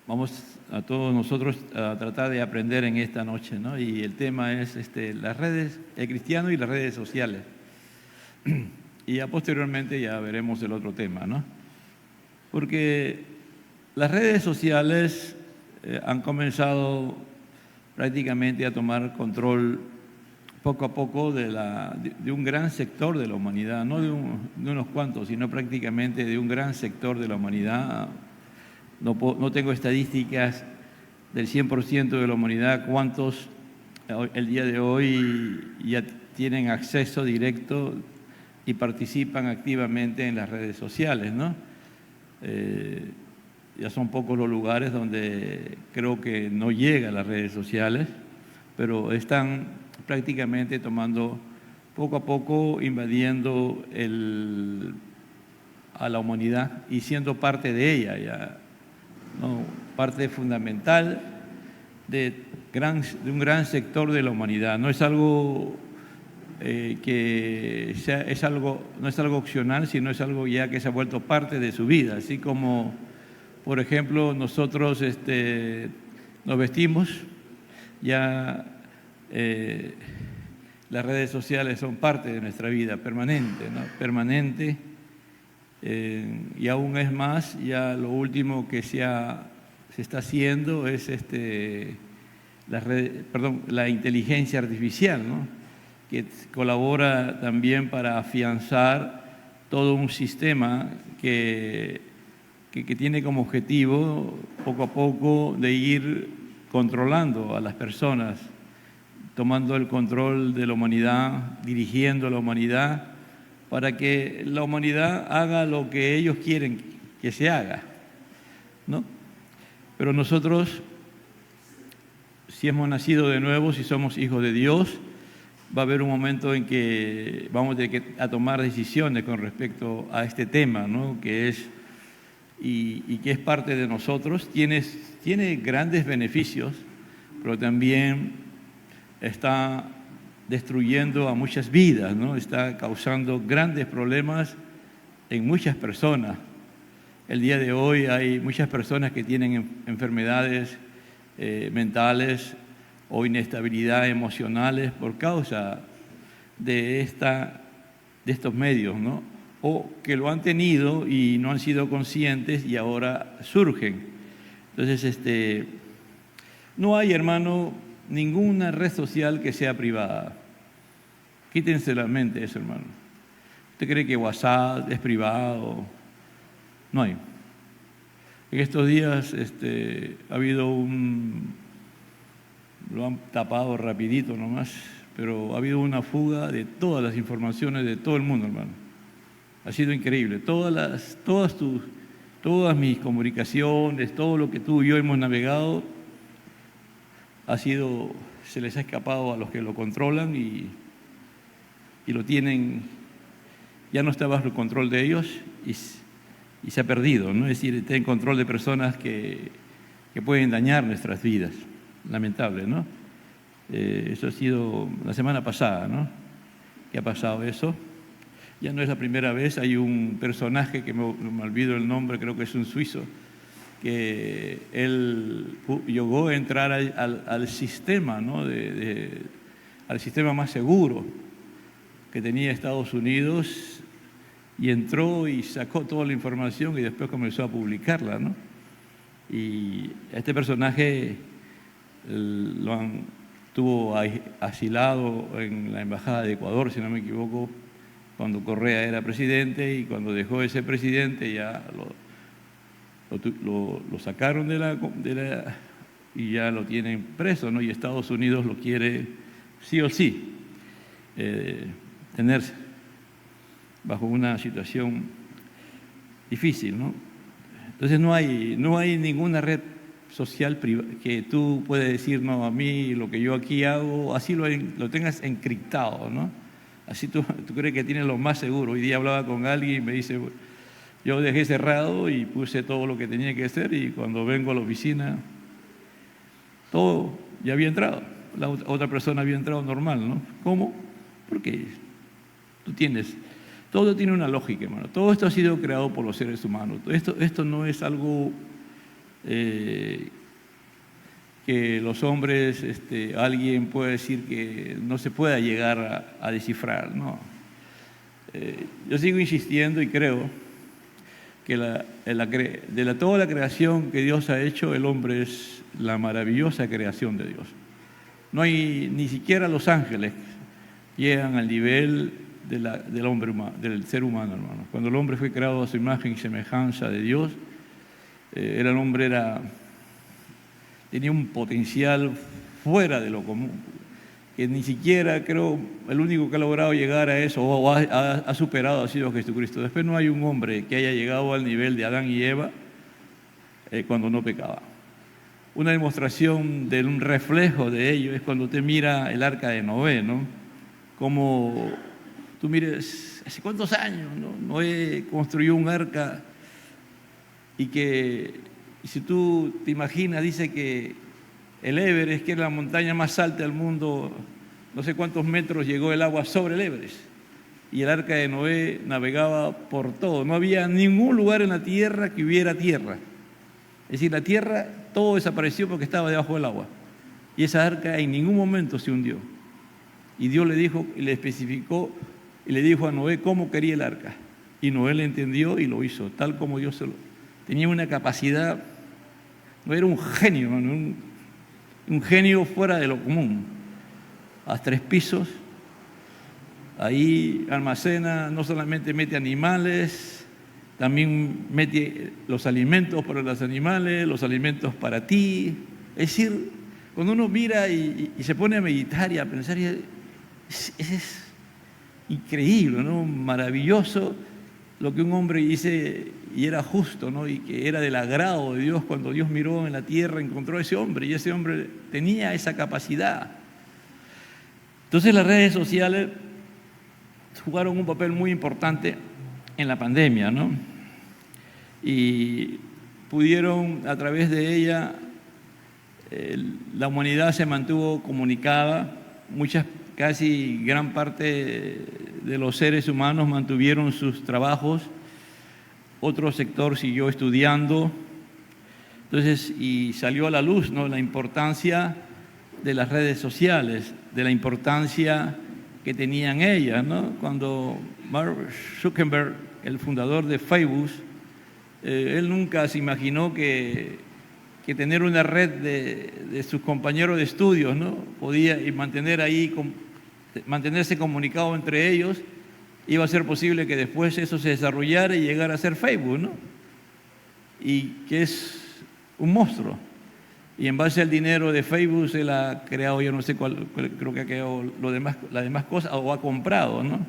vamos a todos nosotros a tratar de aprender en esta noche, ¿no? Y el tema es las redes, el cristiano y las redes sociales. Y ya posteriormente ya veremos el otro tema, ¿no? Porque las redes sociales han comenzado prácticamente a tomar control poco a poco de un gran sector de la humanidad, no de unos cuantos, sino prácticamente de un gran sector de la humanidad. No tengo estadísticas del 100% de la humanidad, cuántos el día de hoy ya tienen acceso directo y participan activamente en las redes sociales, ¿no? Ya son pocos los lugares donde creo que no llega a las redes sociales, pero están prácticamente tomando poco a poco, invadiendo a la humanidad y siendo parte de ella ya, ¿no? Parte fundamental de un gran sector de la humanidad. No es algo no es algo opcional, sino es algo ya que se ha vuelto parte de su vida. Así como, por ejemplo, nosotros nos vestimos, ya las redes sociales son parte de nuestra vida permanente, ¿no? Permanente. Y aún es más, ya lo último que se está haciendo es la inteligencia artificial, ¿no? Que colabora también para afianzar todo un sistema que tiene como objetivo poco a poco de ir controlando a las personas, tomando el control de la humanidad, dirigiendo a la humanidad, para que la humanidad haga lo que ellos quieren que se haga, ¿no? Pero nosotros, si hemos nacido de nuevo, si somos hijos de Dios, va a haber un momento en que vamos a tomar decisiones con respecto a este tema, ¿no? Que es y que es parte de nosotros. Tiene grandes beneficios, pero también está destruyendo a muchas vidas, ¿no? Está causando grandes problemas en muchas personas. El día de hoy hay muchas personas que tienen enfermedades mentales o inestabilidad emocionales por causa de estos medios, ¿no? O que lo han tenido y no han sido conscientes y ahora surgen. Entonces, no hay, hermano, ninguna red social que sea privada. Quítense la mente eso, hermano. ¿Usted cree que WhatsApp es privado? No hay. En estos días ha habido lo han tapado rapidito nomás, pero ha habido una fuga de todas las informaciones de todo el mundo, hermano. Ha sido increíble. Todas mis comunicaciones, todo lo que tú y yo hemos navegado, se les ha escapado a los que lo controlan y lo tienen, ya no está bajo el control de ellos y se ha perdido, ¿no? Es decir, está en control de personas que pueden dañar nuestras vidas. Lamentable, ¿no? Eso ha sido la semana pasada, ¿no? Que ha pasado eso. Ya no es la primera vez. Hay un personaje que me olvido el nombre, creo que es un suizo, que él llegó a entrar al sistema, ¿no? Al sistema más seguro que tenía Estados Unidos, y entró y sacó toda la información y después comenzó a publicarla, ¿no? Y este personaje estuvo asilado en la Embajada de Ecuador, si no me equivoco, cuando Correa era presidente, y cuando dejó de ser presidente ya lo sacaron y ya lo tienen preso, ¿no? Y Estados Unidos lo quiere sí o sí tenerse bajo una situación difícil, ¿no? Entonces no hay ninguna red social que tú puedes decir, no, a mí lo que yo aquí hago, así lo tengas encriptado, ¿no? Así tú crees que tienes lo más seguro. Hoy día hablaba con alguien y me dice, yo dejé cerrado y puse todo lo que tenía que hacer, y cuando vengo a la oficina, todo ya había entrado. La otra persona había entrado normal, ¿no? ¿Cómo? Porque todo tiene una lógica, hermano. Todo esto ha sido creado por los seres humanos. Esto no es algo que los hombres, alguien puede decir que no se pueda llegar a descifrar, no. Yo sigo insistiendo y creo que toda la creación que Dios ha hecho, el hombre es la maravillosa creación de Dios. No hay, ni siquiera los ángeles llegan al nivel del hombre humano, del ser humano, hermano. Cuando el hombre fue creado a su imagen y semejanza de Dios, el hombre tenía un potencial fuera de lo común, que ni siquiera, creo, el único que ha logrado llegar a eso o ha superado ha sido Jesucristo. Después no hay un hombre que haya llegado al nivel de Adán y Eva cuando no pecaba. Una demostración de un reflejo de ello es cuando usted mira el arca de Noé, ¿no? Como tú mires, ¿hace cuántos años, no? Noé construyó un arca y si tú te imaginas, dice que el Everest, que era la montaña más alta del mundo, no sé cuántos metros llegó el agua sobre el Everest. Y el arca de Noé navegaba por todo. No había ningún lugar en la tierra que hubiera tierra. Es decir, la tierra, todo desapareció porque estaba debajo del agua. Y esa arca en ningún momento se hundió. Y Dios le dijo, y le especificó, y le dijo a Noé cómo quería el arca. Y Noé le entendió y lo hizo, tal como Dios tenía una capacidad, no era un genio, un genio fuera de lo común. A 3 pisos, ahí almacena, no solamente mete animales, también mete los alimentos para los animales, los alimentos para ti. Es decir, cuando uno mira y se pone a meditar y a pensar, es increíble, ¿no? Maravilloso lo que un hombre dice y era justo, ¿no? Y que era del agrado de Dios. Cuando Dios miró en la tierra, encontró a ese hombre y ese hombre tenía esa capacidad. Entonces las redes sociales jugaron un papel muy importante en la pandemia, ¿no? Y pudieron, a través de ella, la humanidad se mantuvo comunicada, casi gran parte de los seres humanos mantuvieron sus trabajos, otro sector siguió estudiando. Entonces, y salió a la luz, ¿no?, la importancia de las redes sociales, de la importancia que tenían ellas, ¿no? Cuando Mark Zuckerberg, el fundador de Facebook, él nunca se imaginó que tener una red de sus compañeros de estudios, ¿no?, podía y mantenerse comunicado entre ellos, iba a ser posible que después eso se desarrollara y llegara a ser Facebook, ¿no? Y que es un monstruo. Y en base al dinero de Facebook se la ha creado, yo no sé cuál, creo que ha creado las demás cosas, o ha comprado, ¿no?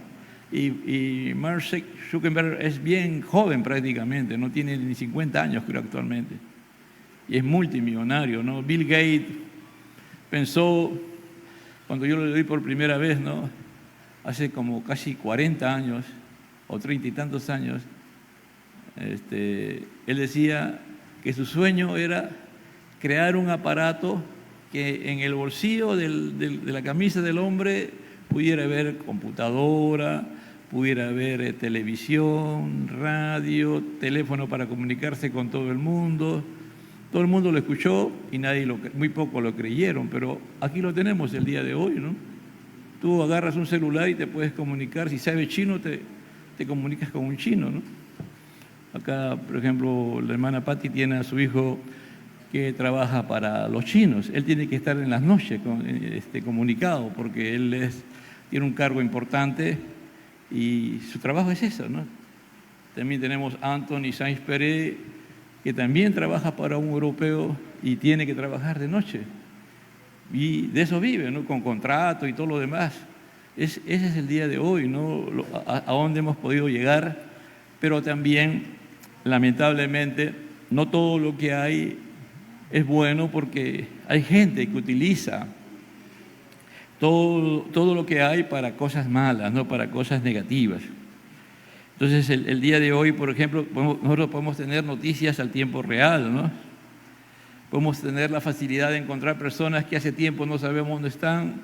Y Mark Zuckerberg es bien joven prácticamente, no tiene ni 50 años creo actualmente. Y es multimillonario, ¿no? Bill Gates pensó, cuando yo lo leí por primera vez, ¿no?, hace como casi 40 años o 30 y tantos años, él decía que su sueño era crear un aparato que en el bolsillo de la camisa del hombre pudiera ver computadora, pudiera ver televisión, radio, teléfono para comunicarse con todo el mundo. Todo el mundo lo escuchó y muy poco lo creyeron, pero aquí lo tenemos el día de hoy, ¿no? Tú agarras un celular y te puedes comunicar. Si sabes chino, te comunicas con un chino, ¿no? Acá, por ejemplo, la hermana Patti tiene a su hijo que trabaja para los chinos. Él tiene que estar en las noches comunicado porque él tiene un cargo importante y su trabajo es eso, ¿no? También tenemos a Anthony Sainz Pérez, que también trabaja para un europeo y tiene que trabajar de noche. Y de eso vive, ¿no?, con contrato y todo lo demás. Ese es el día de hoy, ¿no?, a dónde hemos podido llegar, pero también, lamentablemente, no todo lo que hay es bueno porque hay gente que utiliza todo lo que hay para cosas malas, no para cosas negativas. Entonces, el día de hoy, por ejemplo, nosotros podemos tener noticias al tiempo real, ¿no? Podemos tener la facilidad de encontrar personas que hace tiempo no sabemos dónde están.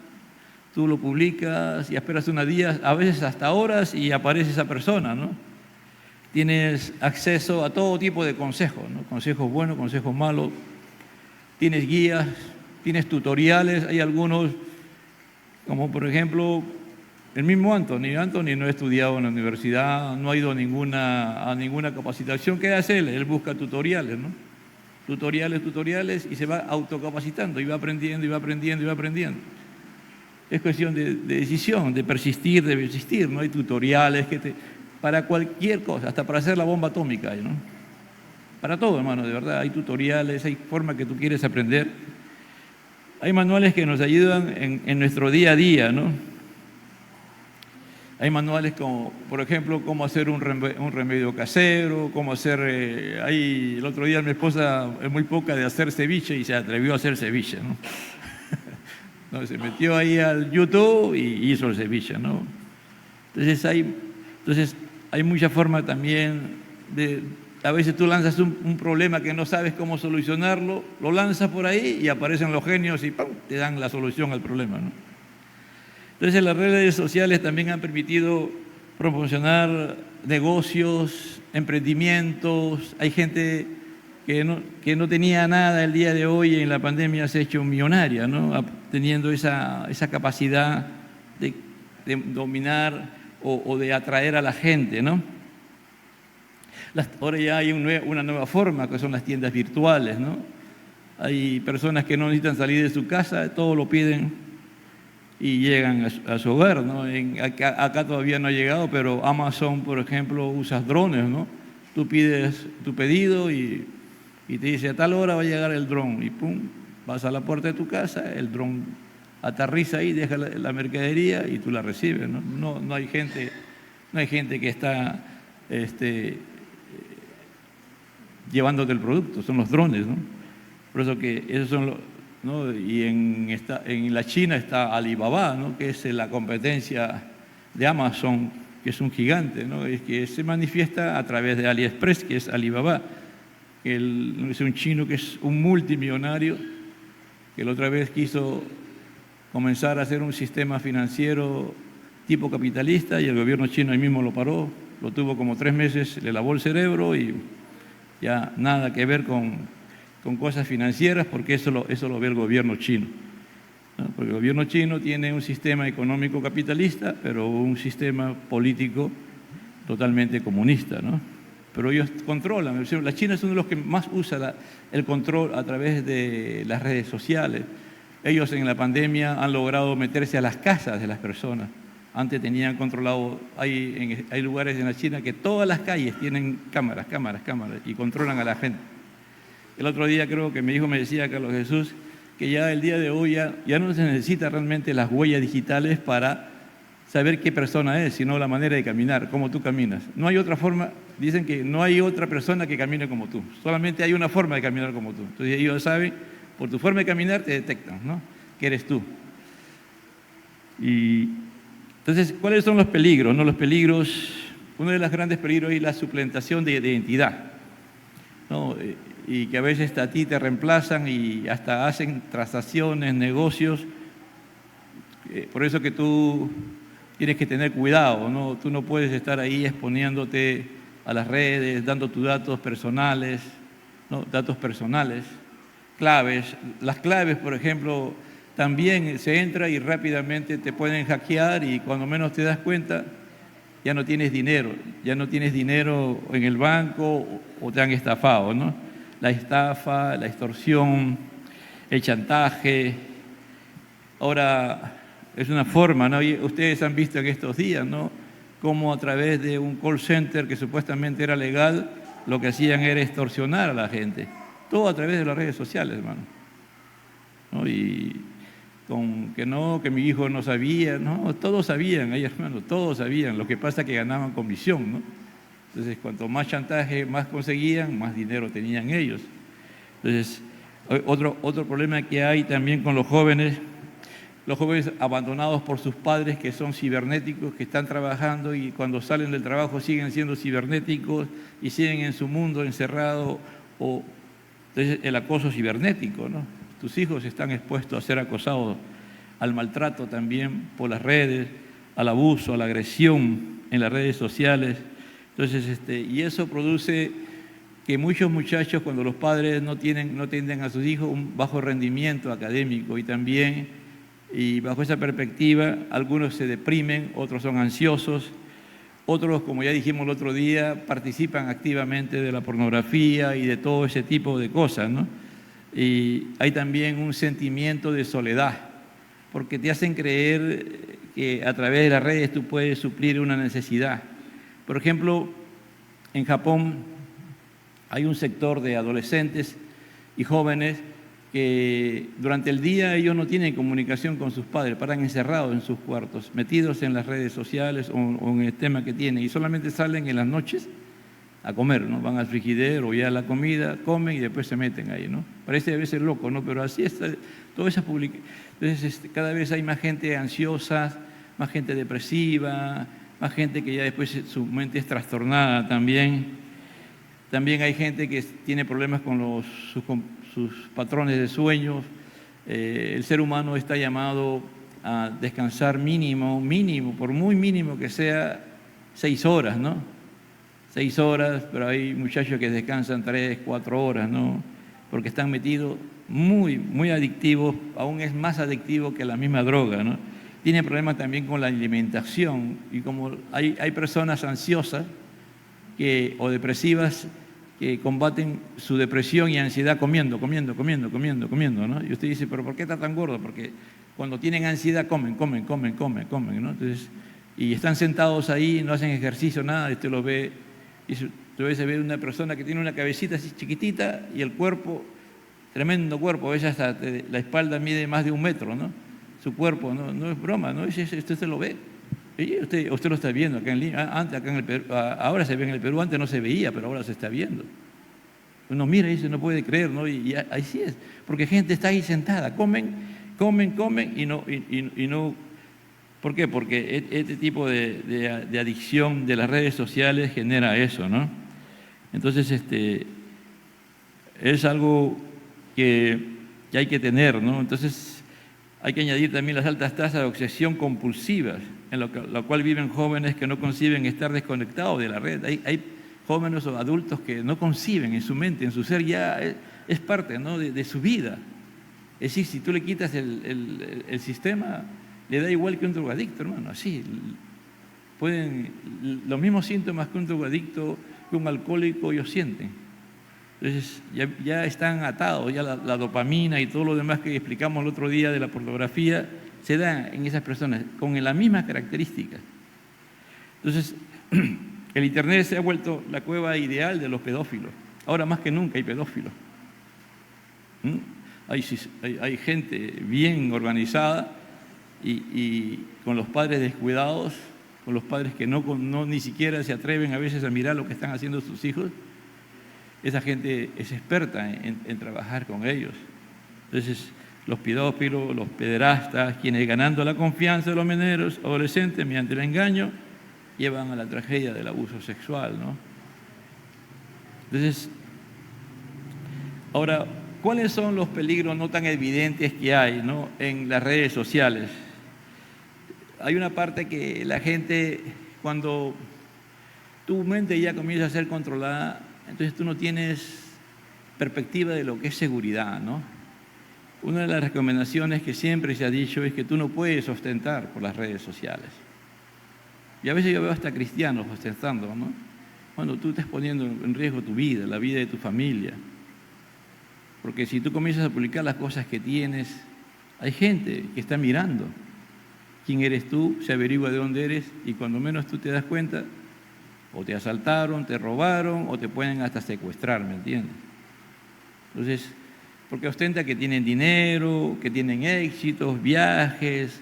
Tú lo publicas y esperas unos días, a veces hasta horas, y aparece esa persona, ¿no? tienes acceso a todo tipo de consejos, ¿no? Consejos buenos, consejos malos, tienes guías, tienes tutoriales, hay algunos, como por ejemplo, el mismo Anthony. Anthony no ha estudiado en la universidad, no ha ido a ninguna capacitación. ¿Qué hace él? Él busca tutoriales, ¿no? Tutoriales, y se va autocapacitando, y va aprendiendo, y va aprendiendo, y va aprendiendo. Es cuestión de decisión, de persistir, ¿no? Hay tutoriales para cualquier cosa, hasta para hacer la bomba atómica, ¿no? Para todo, hermano, de verdad, hay tutoriales, hay formas que tú quieres aprender. Hay manuales que nos ayudan en nuestro día a día, ¿no? Hay manuales como, por ejemplo, cómo hacer un remedio casero, cómo hacer... el otro día mi esposa es muy poca de hacer ceviche y se atrevió a hacer ceviche, ¿no? No, se metió ahí al YouTube y hizo el ceviche, ¿no? Entonces hay mucha forma también de... A veces tú lanzas un problema que no sabes cómo solucionarlo, lo lanzas por ahí y aparecen los genios y ¡pum!, te dan la solución al problema, ¿no? Entonces las redes sociales también han permitido promocionar negocios, emprendimientos. Hay gente que no tenía nada el día de hoy y en la pandemia se ha hecho millonaria, ¿no? Teniendo esa capacidad de dominar o de atraer a la gente, ¿no? Ahora ya hay una nueva forma, que son las tiendas virtuales, ¿no? Hay personas que no necesitan salir de su casa, todo lo piden y llegan a su hogar, ¿no? Acá todavía no ha llegado, pero Amazon, por ejemplo, usa drones, ¿no? Tú pides tu pedido y te dice a tal hora va a llegar el dron y pum, vas a la puerta de tu casa, el dron aterriza ahí, deja la mercadería y tú la recibes, ¿no? No hay gente que está llevándote el producto, son los drones, ¿no? Por eso que esos son ¿no? Y en la China está Alibaba, ¿no? Que es la competencia de Amazon, que es un gigante, ¿no? Es que se manifiesta a través de AliExpress, que es Alibaba. Es un chino que es un multimillonario, que la otra vez quiso comenzar a hacer un sistema financiero tipo capitalista y el gobierno chino ahí mismo lo paró, lo tuvo como 3 meses, le lavó el cerebro y ya nada que ver con cosas financieras, porque eso lo ve el gobierno chino, ¿no? Porque el gobierno chino tiene un sistema económico capitalista, pero un sistema político totalmente comunista, ¿no? Pero ellos controlan. La China es uno de los que más usa el control a través de las redes sociales. Ellos en la pandemia han logrado meterse a las casas de las personas. Antes tenían controlado, hay lugares en la China que todas las calles tienen cámaras, y controlan a la gente. El otro día creo que mi hijo me decía, Carlos Jesús, que ya el día de hoy ya no se necesita realmente las huellas digitales para saber qué persona es, sino la manera de caminar, cómo tú caminas. No hay otra forma, dicen que no hay otra persona que camine como tú, solamente hay una forma de caminar como tú. Entonces ellos saben, por tu forma de caminar te detectan, ¿no?, que eres tú. Y entonces, ¿cuáles son los peligros? ¿No? Los peligros, uno de los grandes peligros es la suplantación de identidad, ¿no? Y que a veces a ti te reemplazan y hasta hacen transacciones, negocios. Por eso que tú tienes que tener cuidado, ¿no? Tú no puedes estar ahí exponiéndote a las redes, dando tus datos personales, ¿no? Datos personales, claves. Las claves, por ejemplo, también se entra y rápidamente te pueden hackear y cuando menos te das cuenta ya no tienes dinero en el banco o te han estafado, ¿no? La estafa, la extorsión, el chantaje. Ahora es una forma, ¿no? Y ustedes han visto en estos días, ¿no?, cómo a través de un call center que supuestamente era legal, lo que hacían era extorsionar a la gente. Todo a través de las redes sociales, hermano, ¿no? Y que mi hijo no sabía, ¿no? Todos sabían, hermano, todos sabían. Lo que pasa es que ganaban comisión, ¿no? Entonces, cuanto más chantaje, más conseguían, más dinero tenían ellos. Entonces, otro problema que hay también con los jóvenes abandonados por sus padres que son cibernéticos, que están trabajando y cuando salen del trabajo siguen siendo cibernéticos y siguen en su mundo encerrados. Entonces, el acoso cibernético, ¿no? Tus hijos están expuestos a ser acosados, al maltrato también por las redes, al abuso, a la agresión en las redes sociales. Entonces, y eso produce que muchos muchachos, cuando los padres no tienden a sus hijos, un bajo rendimiento académico, y también, y bajo esa perspectiva, algunos se deprimen, otros son ansiosos, otros, como ya dijimos el otro día, participan activamente de la pornografía y de todo ese tipo de cosas, ¿no? Y hay también un sentimiento de soledad, porque te hacen creer que a través de las redes tú puedes suplir una necesidad. Por ejemplo, en Japón hay un sector de adolescentes y jóvenes que durante el día ellos no tienen comunicación con sus padres, paran encerrados en sus cuartos, metidos en las redes sociales o en el tema que tienen, y solamente salen en las noches a comer, ¿no? Van al frigidero o ya a la comida, comen y después se meten ahí, ¿no? Parece a veces loco, ¿no? Pero así está, toda esa publicación. Entonces, cada vez hay más gente ansiosa, más gente depresiva, más gente que ya después su mente es trastornada también. También hay gente que tiene problemas con sus patrones de sueños. El ser humano está llamado a descansar mínimo, por muy mínimo que sea, 6 horas, ¿no? 6 horas, pero hay muchachos que descansan 3, 4 horas, ¿no? Porque están metidos muy adictivos, aún es más adictivo que la misma droga, ¿no? Tienen problemas también con la alimentación, y como hay personas ansiosas o depresivas que combaten su depresión y ansiedad comiendo, ¿no? Y usted dice, ¿pero por qué está tan gordo? Porque cuando tienen ansiedad comen, ¿no? Entonces, y están sentados ahí, no hacen ejercicio, nada, y usted lo ve, y usted se ve una persona que tiene una cabecita así chiquitita y el cuerpo, tremendo cuerpo, a veces hasta la espalda mide más de 1 metro, ¿no? Su cuerpo, no es broma, ¿no? Usted se lo ve. Y usted lo está viendo acá en Lima, antes acá en el Perú, ahora se ve en el Perú, antes no se veía, pero ahora se está viendo. Uno mira y dice, no puede creer, ¿no? Y así es, porque gente está ahí sentada, comen y no. ¿Por qué? Porque este tipo de adicción de las redes sociales genera eso, ¿no? Entonces, es algo que hay que tener, ¿no? Entonces, hay que añadir también las altas tasas de obsesión compulsivas, en la cual viven jóvenes que no conciben estar desconectados de la red. Hay jóvenes o adultos que no conciben en su mente, en su ser, ya es parte, ¿no? de su vida. Es decir, si tú le quitas el sistema, le da igual que un drogadicto, hermano, así. Los mismos síntomas que un drogadicto, que un alcohólico, ellos sienten. Entonces ya están atados, ya la dopamina y todo lo demás que explicamos el otro día de la pornografía se da en esas personas con las mismas características. Entonces, el Internet se ha vuelto la cueva ideal de los pedófilos. Ahora más que nunca hay pedófilos. Hay gente bien organizada y con los padres descuidados, con los padres que no ni siquiera se atreven a veces a mirar lo que están haciendo sus hijos. Esa gente es experta en trabajar con ellos. Entonces, los pedófilos, los pederastas, quienes ganando la confianza de los menores adolescentes mediante el engaño, llevan a la tragedia del abuso sexual, ¿no? Entonces, ahora, ¿cuáles son los peligros no tan evidentes que hay, ¿no? en las redes sociales? Hay una parte que la gente, cuando tu mente ya comienza a ser controlada, entonces tú no tienes perspectiva de lo que es seguridad, ¿no? Una de las recomendaciones que siempre se ha dicho es que tú no puedes ostentar por las redes sociales. Y a veces yo veo hasta cristianos ostentando, ¿no? Cuando tú estás poniendo en riesgo tu vida, la vida de tu familia. Porque si tú comienzas a publicar las cosas que tienes, hay gente que está mirando quién eres tú, se averigua de dónde eres y cuando menos tú te das cuenta, o te asaltaron, te robaron o te pueden hasta secuestrar, ¿me entiendes? Entonces, porque ostenta que tienen dinero, que tienen éxitos, viajes,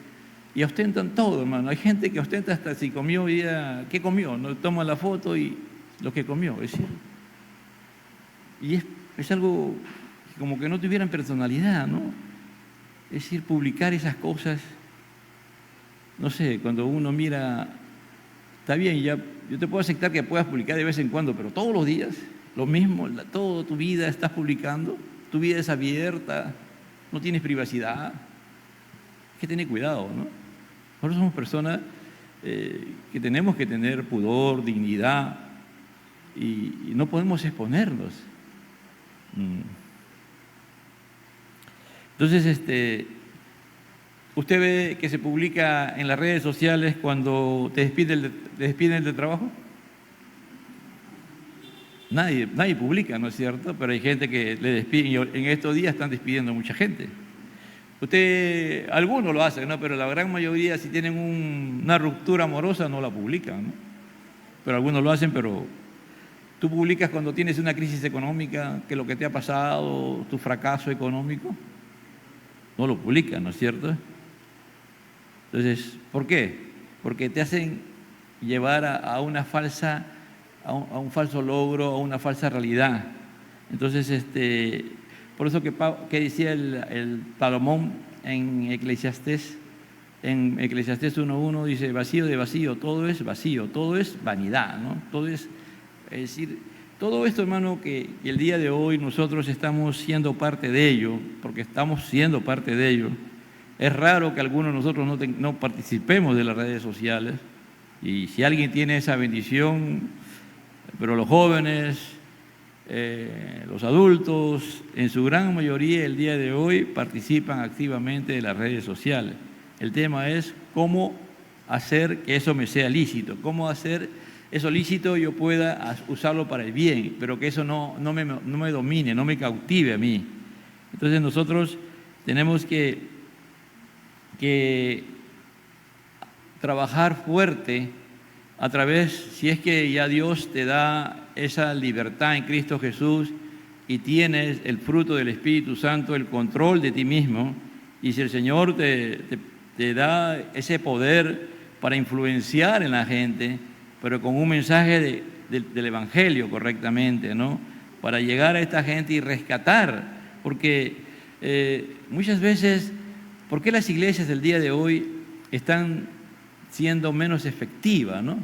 y ostentan todo, hermano. Hay gente que ostenta hasta si comió hoy día, ¿qué comió? No toma la foto y lo que comió, es decir. Y es algo como que no tuvieran personalidad, ¿no? Es decir, publicar esas cosas, no sé, cuando uno mira, está bien, ya yo te puedo aceptar que puedas publicar de vez en cuando, pero todos los días, lo mismo, toda tu vida estás publicando, tu vida es abierta, no tienes privacidad. Hay que tener cuidado, ¿no? Nosotros somos personas que tenemos que tener pudor, dignidad, y no podemos exponernos. Entonces, ¿usted ve que se publica en las redes sociales cuando te despiden del trabajo? Nadie publica, ¿no es cierto? Pero hay gente que le despiden y en estos días están despidiendo a mucha gente. Algunos lo hacen, ¿no? Pero la gran mayoría, si tienen una ruptura amorosa, no la publican, ¿no? Pero algunos lo hacen, pero tú publicas cuando tienes una crisis económica, que lo que te ha pasado, tu fracaso económico, no lo publican, ¿no es cierto? Entonces, ¿por qué? Porque te hacen llevar a un falso logro, a una falsa realidad. Entonces, por eso que decía el Salomón en Eclesiastés 1:1, dice, vacío de vacío, todo es vacío, todo es vanidad, ¿no? Es decir, todo esto, hermano, que el día de hoy nosotros estamos siendo parte de ello, porque estamos siendo parte de ello. Es raro que algunos de nosotros no participemos de las redes sociales, y si alguien tiene esa bendición, pero los jóvenes, los adultos, en su gran mayoría el día de hoy participan activamente de las redes sociales. El tema es cómo hacer que eso me sea lícito, cómo hacer eso lícito yo pueda usarlo para el bien, pero que eso no me domine, no me cautive a mí. Entonces nosotros tenemos que trabajar fuerte a través, si es que ya Dios te da esa libertad en Cristo Jesús y tienes el fruto del Espíritu Santo, el control de ti mismo, y si el Señor te da ese poder para influenciar en la gente, pero con un mensaje del Evangelio correctamente, ¿no? Para llegar a esta gente y rescatar, porque muchas veces, ¿por qué las iglesias del día de hoy están siendo menos efectivas, ¿no?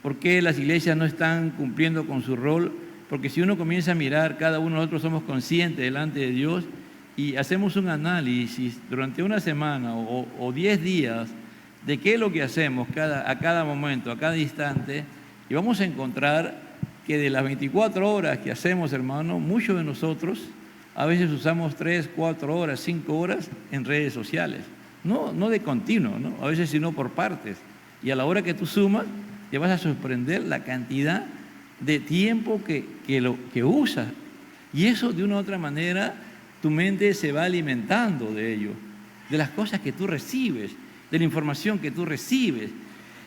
¿Por qué las iglesias no están cumpliendo con su rol? Porque si uno comienza a mirar, cada uno de nosotros somos conscientes delante de Dios y hacemos un análisis durante una semana o 10 días de qué es lo que hacemos a cada momento, a cada instante, y vamos a encontrar que de las 24 horas que hacemos, hermano, muchos de nosotros a veces usamos 3, 4 horas, 5 horas en redes sociales. No de continuo, ¿no? A veces sino por partes. Y a la hora que tú sumas, te vas a sorprender la cantidad de tiempo que usas. Y eso, de una u otra manera, tu mente se va alimentando de ello, de las cosas que tú recibes, de la información que tú recibes.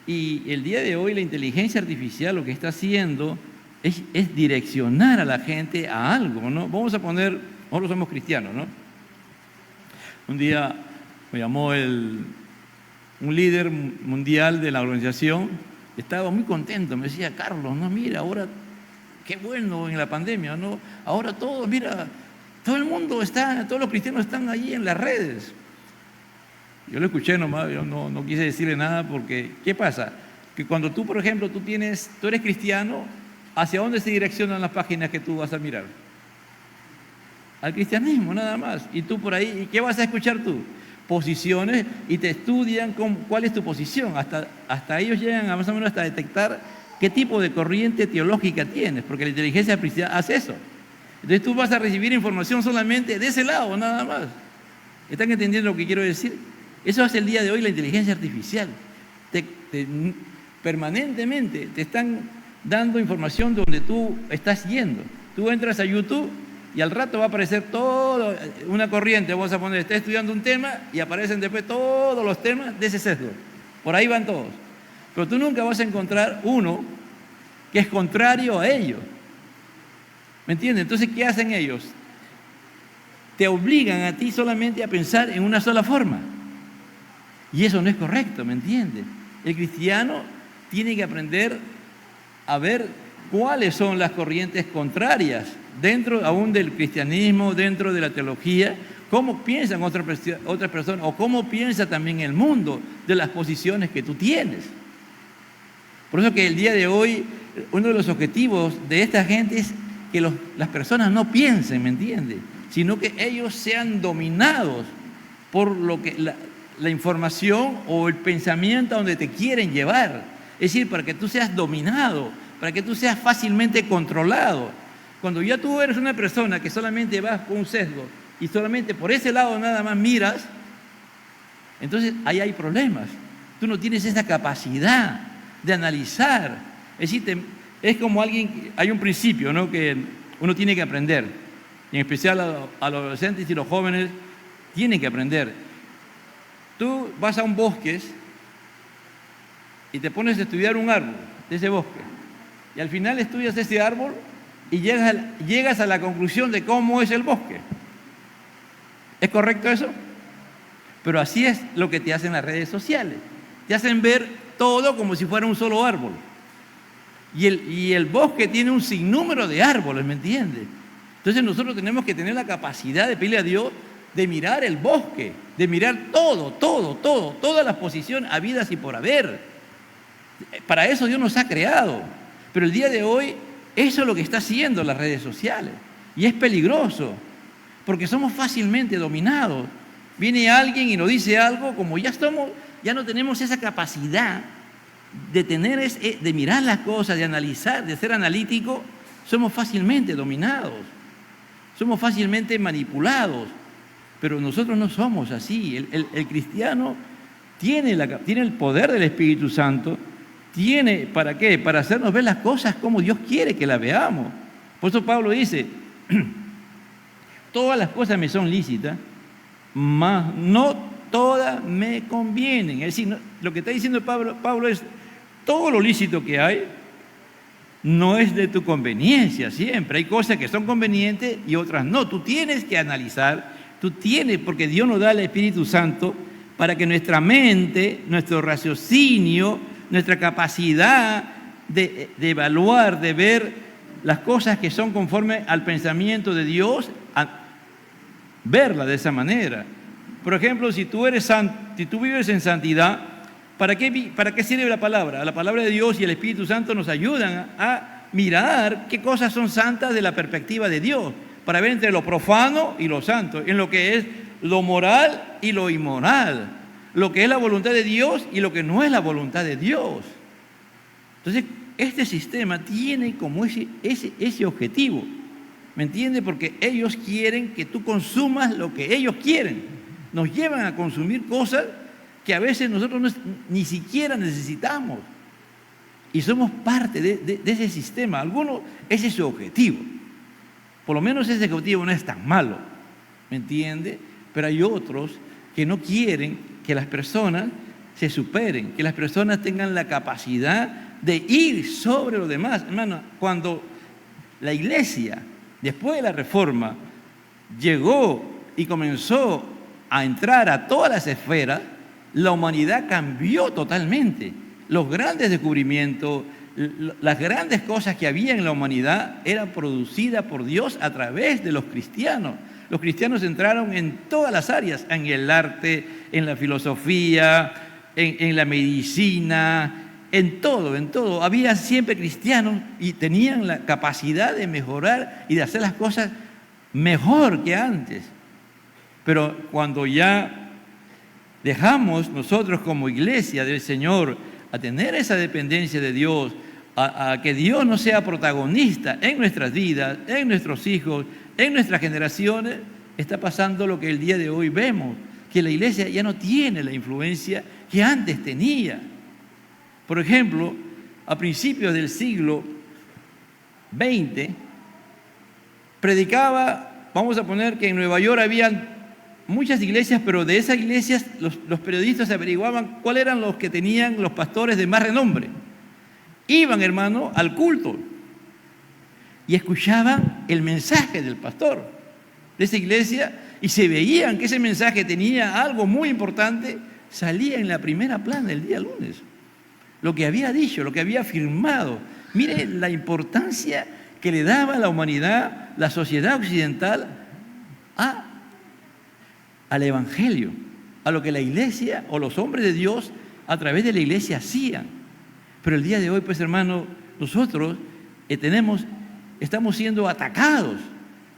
Y el día de hoy la inteligencia artificial lo que está haciendo es direccionar a la gente a algo, ¿no? Vamos a poner, nosotros somos cristianos, ¿no? Un día me llamó un líder mundial de la organización, estaba muy contento, me decía, Carlos, no, mira, ahora, qué bueno en la pandemia, ¿no? Ahora todo, mira, todo el mundo todos los cristianos están allí en las redes. Yo lo escuché nomás, yo no quise decirle nada porque, ¿qué pasa? Que cuando tú, por ejemplo, tú eres cristiano, ¿hacia dónde se direccionan las páginas que tú vas a mirar? Al cristianismo, nada más. Y tú por ahí, ¿y qué vas a escuchar tú? Posiciones, y te estudian cuál es tu posición. Hasta ellos llegan a más o menos hasta detectar qué tipo de corriente teológica tienes, porque la inteligencia artificial hace eso. Entonces tú vas a recibir información solamente de ese lado, nada más. ¿Están entendiendo lo que quiero decir? Eso hace el día de hoy la inteligencia artificial. Permanentemente te están dando información donde tú estás yendo. Tú entras a YouTube y al rato va a aparecer toda una corriente, vamos a poner, está estudiando un tema y aparecen después todos los temas de ese sesgo. Por ahí van todos. Pero tú nunca vas a encontrar uno que es contrario a ello. ¿Me entiendes? Entonces, ¿qué hacen ellos? Te obligan a ti solamente a pensar en una sola forma. Y eso no es correcto, ¿me entiendes? El cristiano tiene que aprender a ver cuáles son las corrientes contrarias dentro aún del cristianismo, dentro de la teología, cómo piensan otras personas o cómo piensa también el mundo de las posiciones que tú tienes. Por eso que el día de hoy, uno de los objetivos de esta gente es que las personas no piensen, ¿me entiendes? Sino que ellos sean dominados por lo que la información o el pensamiento a donde te quieren llevar. Es decir, para que tú seas dominado para que tú seas fácilmente controlado. Cuando ya tú eres una persona que solamente vas con un sesgo y solamente por ese lado nada más miras, entonces ahí hay problemas. Tú no tienes esa capacidad de analizar. Es decir, es como hay un principio, ¿no?, que uno tiene que aprender. Y en especial a los adolescentes y los jóvenes tienen que aprender. Tú vas a un bosque y te pones a estudiar un árbol de ese bosque. Y al final estudias ese árbol y llegas a la conclusión de cómo es el bosque. ¿Es correcto eso? Pero así es lo que te hacen las redes sociales. Te hacen ver todo como si fuera un solo árbol. Y el bosque tiene un sinnúmero de árboles, ¿me entiendes? Entonces nosotros tenemos que tener la capacidad de pedirle a Dios de mirar el bosque, de mirar todas las posiciones habidas y por haber. Para eso Dios nos ha creado. Pero el día de hoy, eso es lo que está haciendo las redes sociales. Y es peligroso, porque somos fácilmente dominados. Viene alguien y nos dice algo, como ya no tenemos esa capacidad de mirar las cosas, de analizar, de ser analítico, somos fácilmente dominados, somos fácilmente manipulados. Pero nosotros no somos así. El cristiano tiene el poder del Espíritu Santo. ¿Para qué? Para hacernos ver las cosas como Dios quiere que las veamos. Por eso Pablo dice, todas las cosas me son lícitas, mas no todas me convienen. Es decir, lo que está diciendo Pablo es, todo lo lícito que hay no es de tu conveniencia siempre. Hay cosas que son convenientes y otras no. Tú tienes que analizar, porque Dios nos da el Espíritu Santo para que nuestra mente, nuestro raciocinio, nuestra capacidad de evaluar, de ver las cosas que son conforme al pensamiento de Dios, verla de esa manera. Por ejemplo, si tú vives en santidad, ¿para qué sirve la palabra? La palabra de Dios y el Espíritu Santo nos ayudan a mirar qué cosas son santas de la perspectiva de Dios, para ver entre lo profano y lo santo, en lo que es lo moral y lo inmoral, lo que es la voluntad de Dios y lo que no es la voluntad de Dios. Entonces, este sistema tiene como ese objetivo, ¿me entiendes? Porque ellos quieren que tú consumas lo que ellos quieren. Nos llevan a consumir cosas que a veces nosotros ni siquiera necesitamos. Y somos parte de ese sistema. Algunos, ese es su objetivo. Por lo menos ese objetivo no es tan malo, ¿me entiende? Pero hay otros que no quieren que las personas se superen, que las personas tengan la capacidad de ir sobre los demás. Hermano, cuando la iglesia, después de la Reforma, llegó y comenzó a entrar a todas las esferas, la humanidad cambió totalmente. Los grandes descubrimientos, las grandes cosas que había en la humanidad eran producidas por Dios a través de los cristianos. Los cristianos entraron en todas las áreas, en el arte, en la filosofía, en la medicina, en todo. Había siempre cristianos y tenían la capacidad de mejorar y de hacer las cosas mejor que antes. Pero cuando ya dejamos nosotros como iglesia del Señor a tener esa dependencia de Dios, a que Dios no sea protagonista en nuestras vidas, en nuestros hijos, en nuestras generaciones, está pasando lo que el día de hoy vemos, que la iglesia ya no tiene la influencia que antes tenía. Por ejemplo, a principios del siglo XX, predicaba, vamos a poner que en Nueva York había muchas iglesias, pero de esas iglesias los periodistas averiguaban cuáles eran los que tenían los pastores de más renombre. Iban, hermano, al culto y escuchaban el mensaje del pastor de esa iglesia y se veían que ese mensaje tenía algo muy importante, salía en la primera plana el día lunes. Lo que había dicho, lo que había afirmado. Mire la importancia que le daba a la humanidad, la sociedad occidental, al evangelio, a lo que la iglesia o los hombres de Dios a través de la iglesia hacían. Pero el día de hoy, pues hermano, nosotros estamos siendo atacados.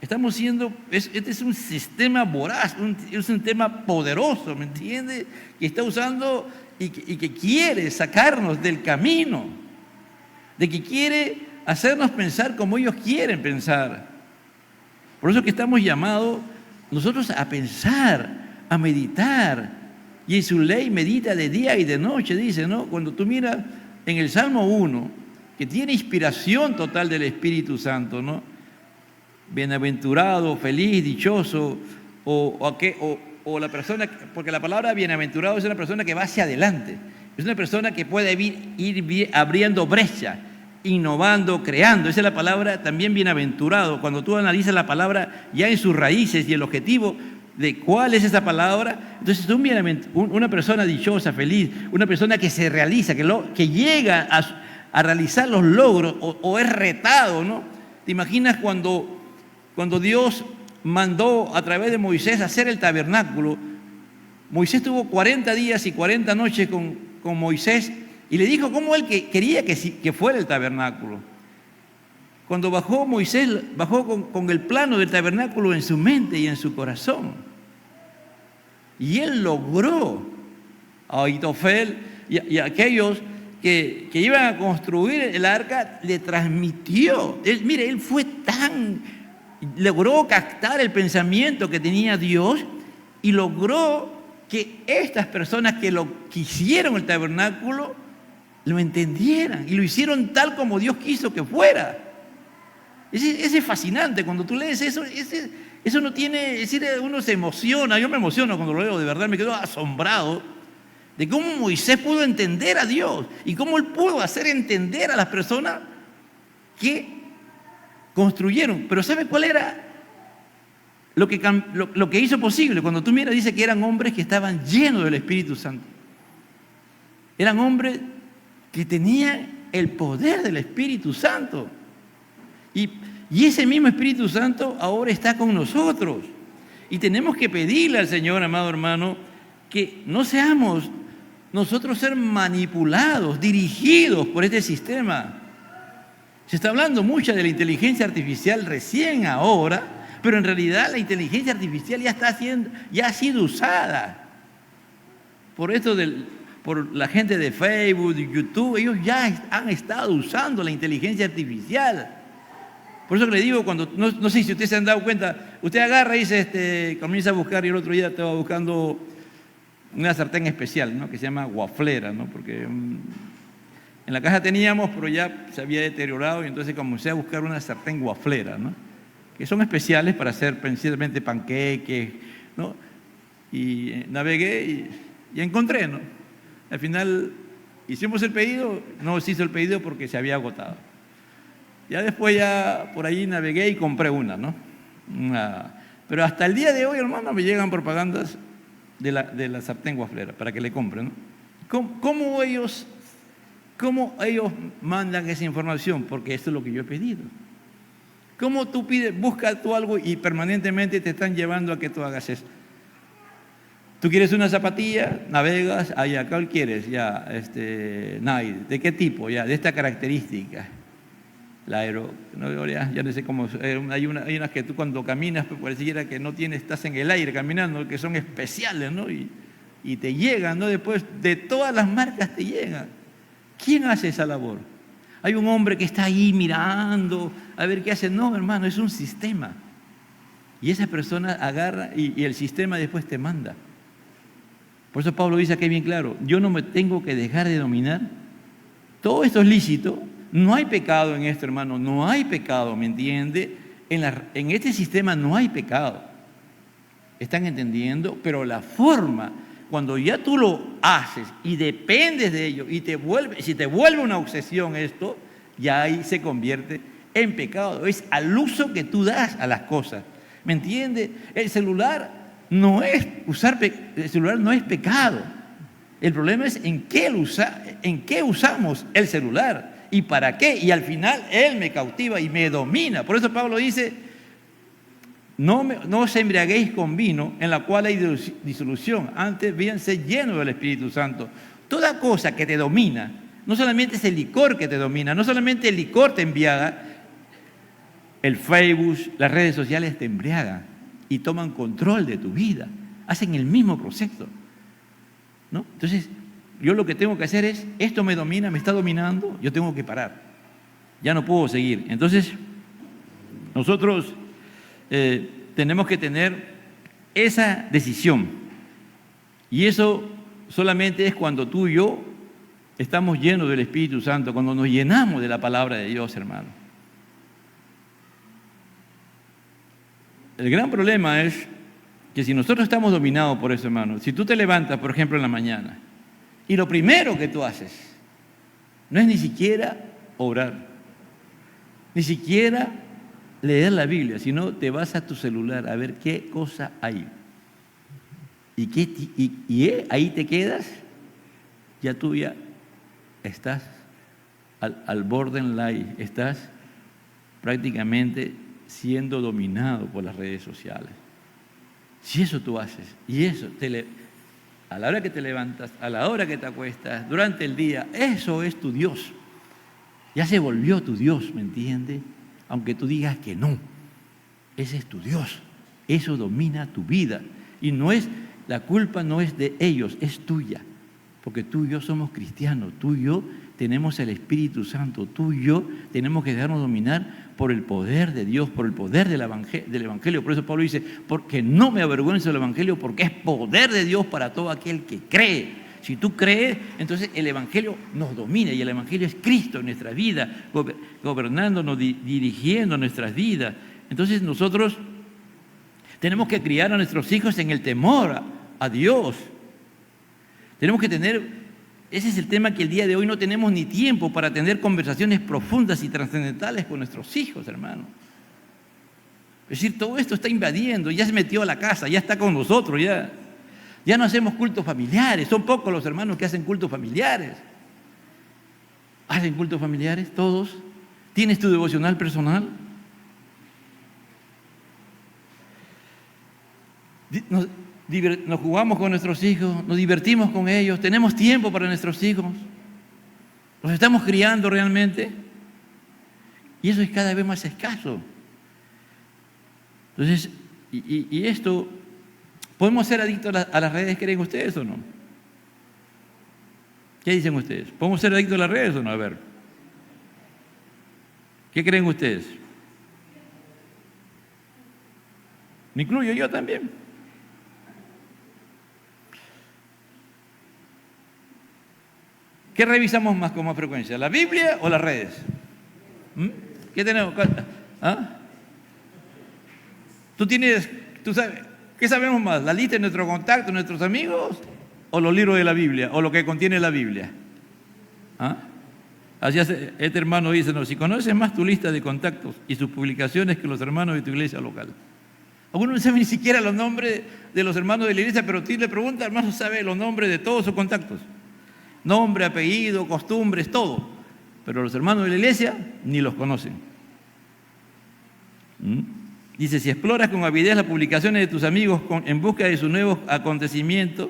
Este es un sistema voraz, es un tema poderoso, ¿me entiende? Que está usando y que quiere sacarnos del camino. de que quiere hacernos pensar como ellos quieren pensar. Por eso que estamos llamados nosotros a pensar, a meditar, y en su ley medita de día y de noche, dice, ¿no? Cuando tú miras en el Salmo 1, que tiene inspiración total del Espíritu Santo, ¿no? Bienaventurado, feliz, dichoso, o la persona, porque la palabra bienaventurado es una persona que va hacia adelante, es una persona que puede ir abriendo brecha, innovando, creando. Esa es la palabra también bienaventurado. Cuando tú analizas la palabra ya en sus raíces y el objetivo de cuál es esa palabra, entonces una persona dichosa, feliz, una persona que se realiza, que llega a realizar los logros o es retado, ¿no? ¿Te imaginas cuando Dios mandó a través de Moisés hacer el tabernáculo? Moisés tuvo 40 días y 40 noches con Moisés y le dijo cómo él quería que fuera el tabernáculo. Cuando bajó Moisés, bajó con el plano del tabernáculo en su mente y en su corazón. Y él logró. A Ahitofel y a aquellos que iban a construir el arca, le transmitió. Él fue logró captar el pensamiento que tenía Dios y logró que estas personas que hicieron el tabernáculo lo entendieran y lo hicieron tal como Dios quiso que fuera. Ese es fascinante. Cuando tú lees eso no tiene, es decir, uno se emociona. Yo me emociono cuando lo leo, de verdad, me quedo asombrado de cómo Moisés pudo entender a Dios y cómo él pudo hacer entender a las personas que construyeron. Pero ¿sabe cuál era lo que hizo posible? Cuando tú miras, dice que eran hombres que estaban llenos del Espíritu Santo. Eran hombres que tenían el poder del Espíritu Santo. Y ese mismo Espíritu Santo ahora está con nosotros. Y tenemos que pedirle al Señor, amado hermano, que no seamos nosotros ser manipulados, dirigidos por este sistema. Se está hablando mucho de la inteligencia artificial recién ahora, pero en realidad la inteligencia artificial ya ha sido usada. Por la gente de Facebook, de YouTube, ellos ya han estado usando la inteligencia artificial. Por eso que le digo, no sé si ustedes se han dado cuenta, usted agarra y comienza a buscar, y el otro día estaba buscando una sartén especial, ¿no? Que se llama guaflera, ¿no? Porque en la casa teníamos, pero ya se había deteriorado, y entonces comencé a buscar una sartén guaflera, ¿no? Que son especiales para hacer principalmente panqueques, ¿no? Y navegué y encontré, ¿no? Al final hicimos el pedido, no se hizo el pedido porque se había agotado. Ya después por ahí navegué y compré una, ¿no? Pero hasta el día de hoy, hermano, me llegan propagandas de la sartén guaflera para que le compren, ¿no? ¿Cómo ellos mandan esa información? Porque esto es lo que yo he pedido. ¿Cómo tú buscas tú algo y permanentemente te están llevando a que tú hagas eso? Tú quieres una zapatilla, navegas, ¿cuál quieres? Ya, Nike, ¿de qué tipo? Ya, de esta característica. Ya no sé cómo, hay unas que tú cuando caminas, pues pareciera que estás en el aire caminando, que son especiales, ¿no? Y te llegan, ¿no? Después de todas las marcas te llegan. ¿Quién hace esa labor? Hay un hombre que está ahí mirando a ver qué hace. No, hermano, es un sistema. Y esa persona agarra y el sistema después te manda. Por eso Pablo dice aquí bien claro, yo no me tengo que dejar de dominar. Todo esto es lícito. No hay pecado en esto, hermano, no hay pecado, ¿me entiende? En este sistema no hay pecado. ¿Están entendiendo? Pero la forma, cuando ya tú lo haces y dependes de ello y si te vuelve una obsesión esto, ya ahí se convierte en pecado. Es al uso que tú das a las cosas, ¿me entiende? El celular no es pecado. El problema es en qué usamos el celular. ¿Y para qué? Y al final Él me cautiva y me domina. Por eso Pablo dice, no os embriaguéis con vino en la cual hay disolución. Antes víanse llenos del Espíritu Santo. Toda cosa que te domina, no solamente es el licor que te domina, no solamente el licor te embriaga, el Facebook, las redes sociales te embriagan y toman control de tu vida. Hacen el mismo proceso, ¿no? Entonces, yo lo que tengo que hacer es, esto me domina, me está dominando, yo tengo que parar. ya no puedo seguir. Entonces, nosotros tenemos que tener esa decisión. Y eso solamente es cuando tú y yo estamos llenos del Espíritu Santo, cuando nos llenamos de la palabra de Dios, hermano. El gran problema es que si nosotros estamos dominados por eso, hermano, si tú te levantas, por ejemplo, en la mañana, y lo primero que tú haces no es ni siquiera orar, ni siquiera leer la Biblia, sino te vas a tu celular a ver qué cosa hay. Y ahí te quedas, ya tú ya estás al borderline, estás prácticamente siendo dominado por las redes sociales. Si eso tú haces, y eso, a la hora que te levantas, a la hora que te acuestas, durante el día, eso es tu Dios. Ya se volvió tu Dios, ¿me entiendes? Aunque tú digas que no, ese es tu Dios. Eso domina tu vida. Y la culpa no es de ellos, es tuya. Porque tú y yo somos cristianos, tú y yo tenemos el Espíritu Santo, tú y yo tenemos que dejarnos dominar por el poder de Dios, por el poder del Evangelio. Por eso Pablo dice, porque no me avergüenzo del Evangelio, porque es poder de Dios para todo aquel que cree. Si tú crees, entonces el Evangelio nos domina y el Evangelio es Cristo en nuestra vida, gobernándonos, dirigiendo nuestras vidas. Entonces nosotros tenemos que criar a nuestros hijos en el temor a Dios. Tenemos que ese es el tema que el día de hoy no tenemos ni tiempo para tener conversaciones profundas y trascendentales con nuestros hijos, hermano. Es decir, todo esto está invadiendo, ya se metió a la casa, ya está con nosotros, ya no hacemos cultos familiares. Son pocos los hermanos que hacen cultos familiares. ¿Hacen cultos familiares todos? ¿Tienes tu devocional personal? Nos jugamos con nuestros hijos, nos divertimos con ellos, tenemos tiempo para nuestros hijos, los estamos criando realmente, y eso es cada vez más escaso. Entonces, y esto, ¿podemos ser adictos a las redes, creen ustedes o no? ¿Qué dicen ustedes? ¿Podemos ser adictos a las redes o no? A ver, ¿qué creen ustedes? Me incluyo yo también. ¿Qué revisamos más con más frecuencia? ¿La Biblia o las redes? ¿Qué tenemos? ¿Ah? ¿Tú sabes, qué sabemos más? ¿La lista de nuestros contactos, nuestros amigos? ¿O los libros de la Biblia? ¿O lo que contiene la Biblia? ¿Ah? Así hace, este hermano dice, no, si conoces más tu lista de contactos y sus publicaciones que los hermanos de tu iglesia local. Algunos no saben ni siquiera los nombres de los hermanos de la iglesia, pero tú le preguntas, hermano, sabe los nombres de todos sus contactos. Nombre, apellido, costumbres, todo. Pero los hermanos de la iglesia ni los conocen. Dice, si exploras con avidez las publicaciones de tus amigos en busca de sus nuevos acontecimientos,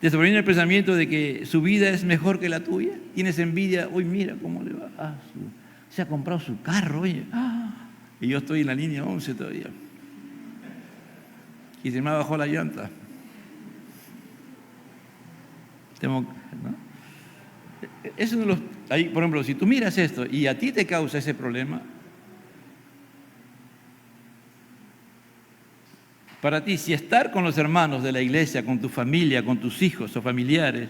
te sobreviene el pensamiento de que su vida es mejor que la tuya. Tienes envidia, uy, mira cómo le va. Se ha comprado su carro, oye. Y yo estoy en la línea 11 todavía. Y se me bajó la llanta. ¿No? Es uno de los, ahí, por ejemplo, si tú miras esto y a ti te causa ese problema, para ti, si estar con los hermanos de la iglesia, con tu familia, con tus hijos o familiares,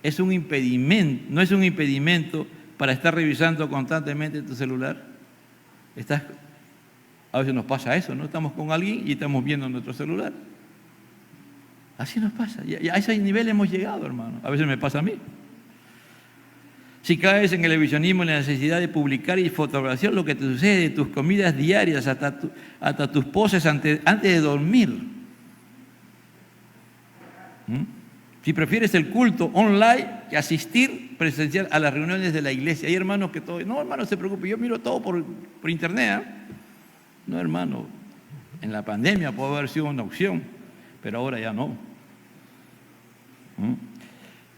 es un impedimento, no es un impedimento para estar revisando constantemente tu celular. A veces nos pasa eso, ¿no? Estamos con alguien y estamos viendo nuestro celular. Así nos pasa. Y a ese nivel hemos llegado, hermano. A veces me pasa a mí. Si caes en el revisionismo, en la necesidad de publicar y fotografiar lo que te sucede, tus comidas diarias, hasta tus poses antes de dormir. Si prefieres el culto online que asistir presencial a las reuniones de la iglesia. Hay hermanos que todo... No, hermano, no se preocupe, yo miro todo por internet. No, hermano, en la pandemia puede haber sido una opción, pero ahora ya no.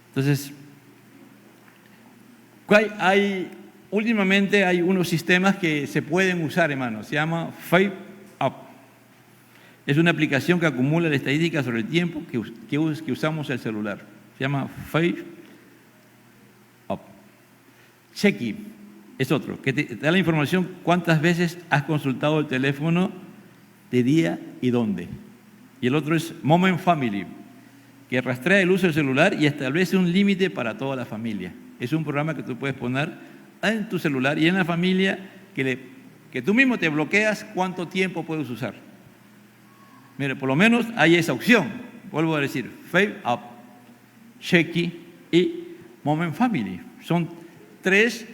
Entonces, últimamente hay unos sistemas que se pueden usar, hermano. Se llama Faith Up. Es una aplicación que acumula la estadística sobre el tiempo que usamos el celular. Se llama Faith Up. Chequi. es otro, que te da la información cuántas veces has consultado el teléfono, de día y dónde. Y el otro es Moment Family, que rastrea el uso del celular y establece un límite para toda la familia. Es un programa que tú puedes poner en tu celular y en la familia que tú mismo te bloqueas cuánto tiempo puedes usar. Mire, por lo menos hay esa opción. Vuelvo a decir, Fade Up, Checky y Moment Family. Son 3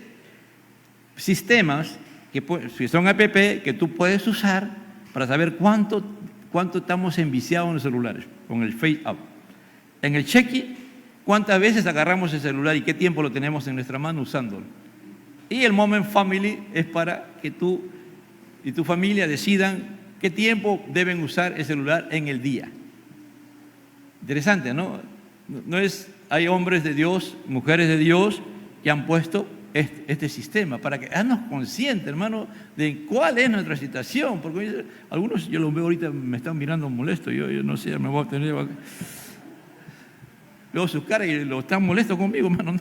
sistemas que son app que tú puedes usar para saber cuánto estamos enviciados en los celulares, con el Fade Up. En el Checky, cuántas veces agarramos el celular y qué tiempo lo tenemos en nuestra mano usándolo. Y el Moment Family es para que tú y tu familia decidan qué tiempo deben usar el celular en el día. Interesante, ¿no? Hay hombres de Dios, mujeres de Dios que han puesto este sistema para que haznos conscientes, hermano, de cuál es nuestra situación. Porque algunos, yo los veo ahorita, me están mirando molesto, yo no sé, me voy a tener... Veo sus caras y lo están molestos conmigo, hermano. No,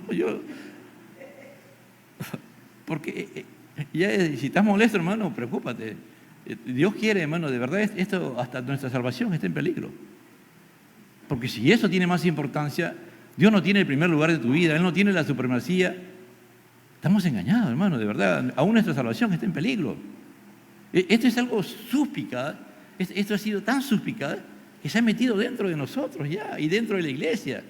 porque si estás molesto, hermano, preocúpate. Dios quiere, hermano, de verdad, esto hasta nuestra salvación está en peligro. Porque si eso tiene más importancia, Dios no tiene el primer lugar de tu vida, Él no tiene la supremacía. Estamos engañados, hermano, de verdad. Aún nuestra salvación está en peligro. Esto es algo suspicaz. Esto ha sido tan suspicaz que se ha metido dentro de nosotros ya y dentro de la iglesia.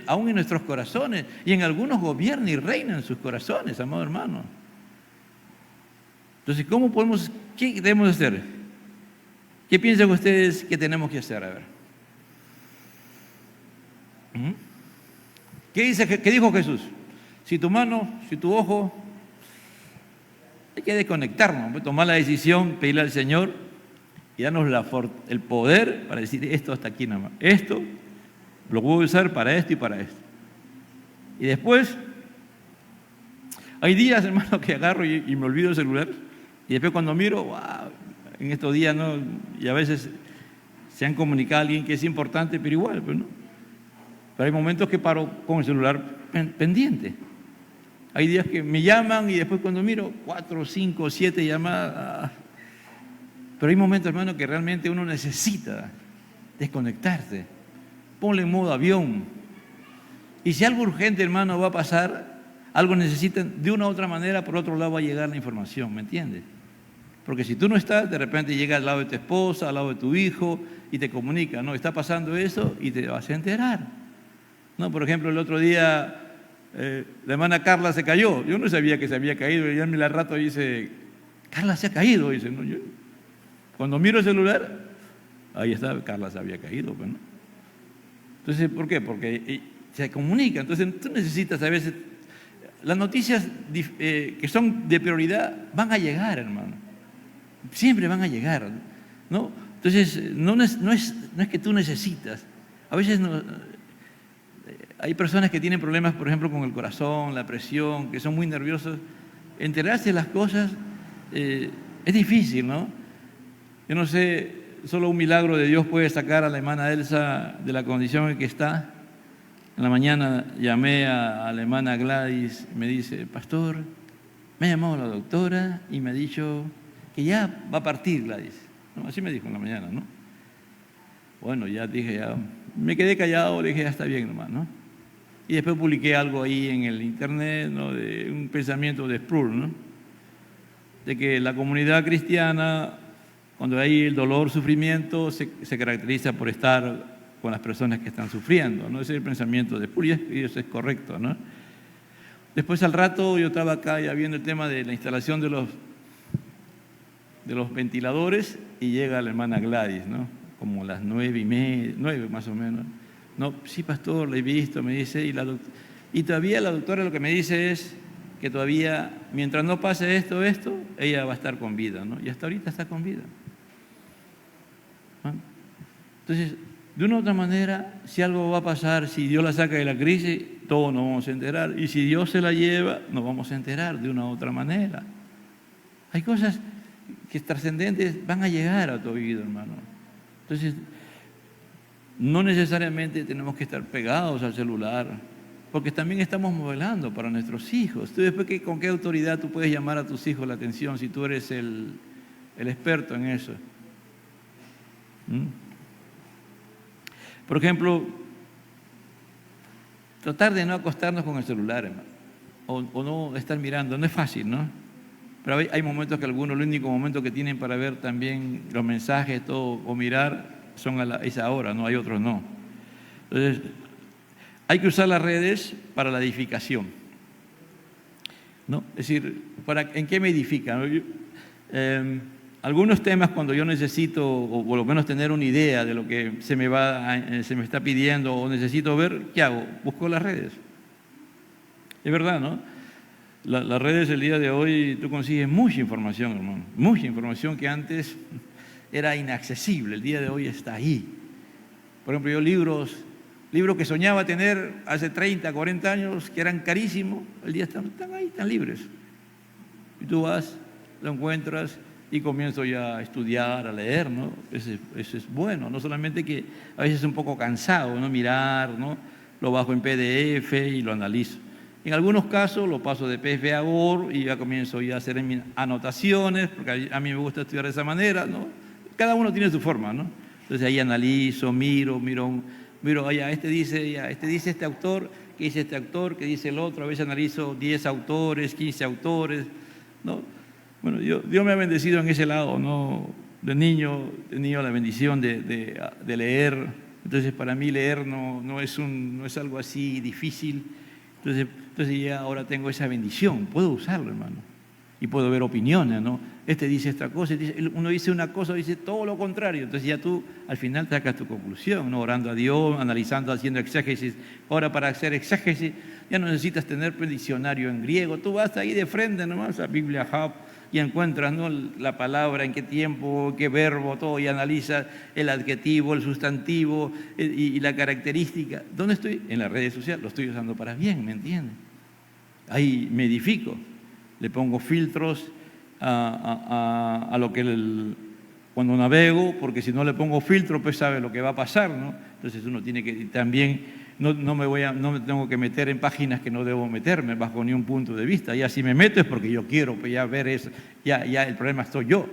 Aún en nuestros corazones, y en algunos gobiernan y reinan en sus corazones, amado hermano. Entonces, qué debemos hacer? ¿Qué piensan ustedes que tenemos que hacer? A ver. ¿Qué dijo Jesús? Si tu mano, si tu ojo, hay que desconectarnos, tomar la decisión, pedirle al Señor y darnos el poder para decir esto hasta aquí nada más. Esto lo voy a usar para esto y para esto. Y después, hay días, hermano, que agarro y me olvido el celular. Y después cuando miro, wow, en estos días, ¿no? Y a veces se han comunicado a alguien que es importante, pero igual, pues, ¿no? Pero hay momentos que paro con el celular pendiente. Hay días que me llaman y después cuando miro, 4, 5, 7 llamadas. Pero hay momentos, hermano, que realmente uno necesita desconectarse. Ponle en modo avión. Y si algo urgente, hermano, va a pasar, algo necesitan, de una u otra manera, por otro lado va a llegar la información, ¿me entiendes? Porque si tú no estás, de repente llega al lado de tu esposa, al lado de tu hijo, y te comunica, ¿no? Está pasando eso y te vas a enterar. ¿No? Por ejemplo, el otro día, la hermana Carla se cayó. Yo no sabía que se había caído, y ya al rato dice, Carla se ha caído. Dice, no, cuando miro el celular, ahí está, Carla se había caído, pues, ¿no? Entonces, ¿por qué? Porque se comunica. Entonces, tú necesitas a veces, las noticias que son de prioridad van a llegar, hermano. Siempre van a llegar, ¿no? Entonces, no es que tú necesitas. A veces hay personas que tienen problemas, por ejemplo, con el corazón, la presión, que son muy nerviosos. Enterarse de las cosas es difícil, ¿no? Yo no sé, solo un milagro de Dios puede sacar a la hermana Elsa de la condición en que está. En la mañana llamé a la hermana Gladys, me dice, pastor, me ha llamado la doctora y me ha dicho que ya va a partir Gladys. No, así me dijo en la mañana, ¿no? Bueno, ya dije, ya me quedé callado, le dije, ya está bien nomás, ¿no? Y después publiqué algo ahí en el internet, ¿no? De un pensamiento de Sproul, ¿no? De que la comunidad cristiana, cuando hay el dolor, sufrimiento, se caracteriza por estar con las personas que están sufriendo, ¿no? Ese es el pensamiento de Sproul y eso es correcto, ¿no? Después al rato yo estaba acá ya viendo el tema de la instalación de los ventiladores y llega la hermana Gladys, ¿no? Como las 9:30, 9 más o menos. No, sí, pastor, la he visto, me dice, y todavía la doctora lo que me dice es que todavía, mientras no pase esto, ella va a estar con vida, ¿no? Y hasta ahorita está con vida. ¿No? Entonces, de una u otra manera, si algo va a pasar, si Dios la saca de la crisis, todos nos vamos a enterar. Y si Dios se la lleva, nos vamos a enterar de una u otra manera. Hay cosas que trascendentes van a llegar a tu vida, hermano. Entonces, no necesariamente tenemos que estar pegados al celular. Porque también estamos modelando para nuestros hijos. Tú después, ¿con qué autoridad tú puedes llamar a tus hijos la atención si tú eres el experto en eso? Por ejemplo, tratar de no acostarnos con el celular, hermano, o no estar mirando, no es fácil, ¿no? Pero hay momentos que algunos, el único momento que tienen para ver también los mensajes, todo, o mirar, son a esa hora, ¿no? Hay otros no. Entonces, hay que usar las redes para la edificación, ¿no? Es decir, ¿en qué me edifican? Algunos temas, cuando yo necesito, o por lo menos tener una idea de lo que se me está pidiendo o necesito ver, ¿qué hago? Busco las redes. Es verdad, ¿no? Las redes el día de hoy tú consigues mucha información, hermano. Mucha información que antes era inaccesible. El día de hoy está ahí. Por ejemplo, yo libros que soñaba tener hace 30, 40 años, que eran carísimos, el día están ahí, están libres. Y tú vas, lo encuentras y comienzo ya a estudiar, a leer, ¿no? Eso es bueno, no solamente que a veces es un poco cansado, ¿no? Mirar, ¿no? Lo bajo en PDF y lo analizo. En algunos casos lo paso de PDF a Word y ya comienzo ya a hacer mis anotaciones, porque a mí me gusta estudiar de esa manera, ¿no? Cada uno tiene su forma, ¿no? Entonces ahí analizo, miro, este dice este autor, ¿qué dice este autor? ¿Qué dice el otro? A veces analizo 10 autores, 15 autores, ¿no? Bueno, Dios me ha bendecido en ese lado, ¿no? De niño he tenido la bendición de leer. Entonces para mí leer no es algo así difícil. Entonces ya ahora tengo esa bendición, puedo usarlo, hermano. Y puedo ver opiniones, ¿no? Este dice esta cosa, uno dice una cosa, dice todo lo contrario. Entonces ya tú al final sacas tu conclusión, ¿no? Orando a Dios, analizando, haciendo exégesis. Ahora para hacer exégesis ya no necesitas tener un diccionario en griego. Tú vas ahí de frente nomás a Biblia Hub y encuentras, ¿no? La palabra, en qué tiempo, qué verbo, todo, y analizas el adjetivo, el sustantivo y la característica. ¿Dónde estoy? En las redes sociales, lo estoy usando para bien, ¿me entiendes? Ahí me edifico, le pongo filtros a lo que cuando navego, porque si no le pongo filtro, pues sabe lo que va a pasar, ¿no? Entonces uno tiene que también, no me tengo que meter en páginas que no debo meterme bajo ningún punto de vista. Ya si me meto es porque yo quiero pues ya ver eso, ya el problema soy yo.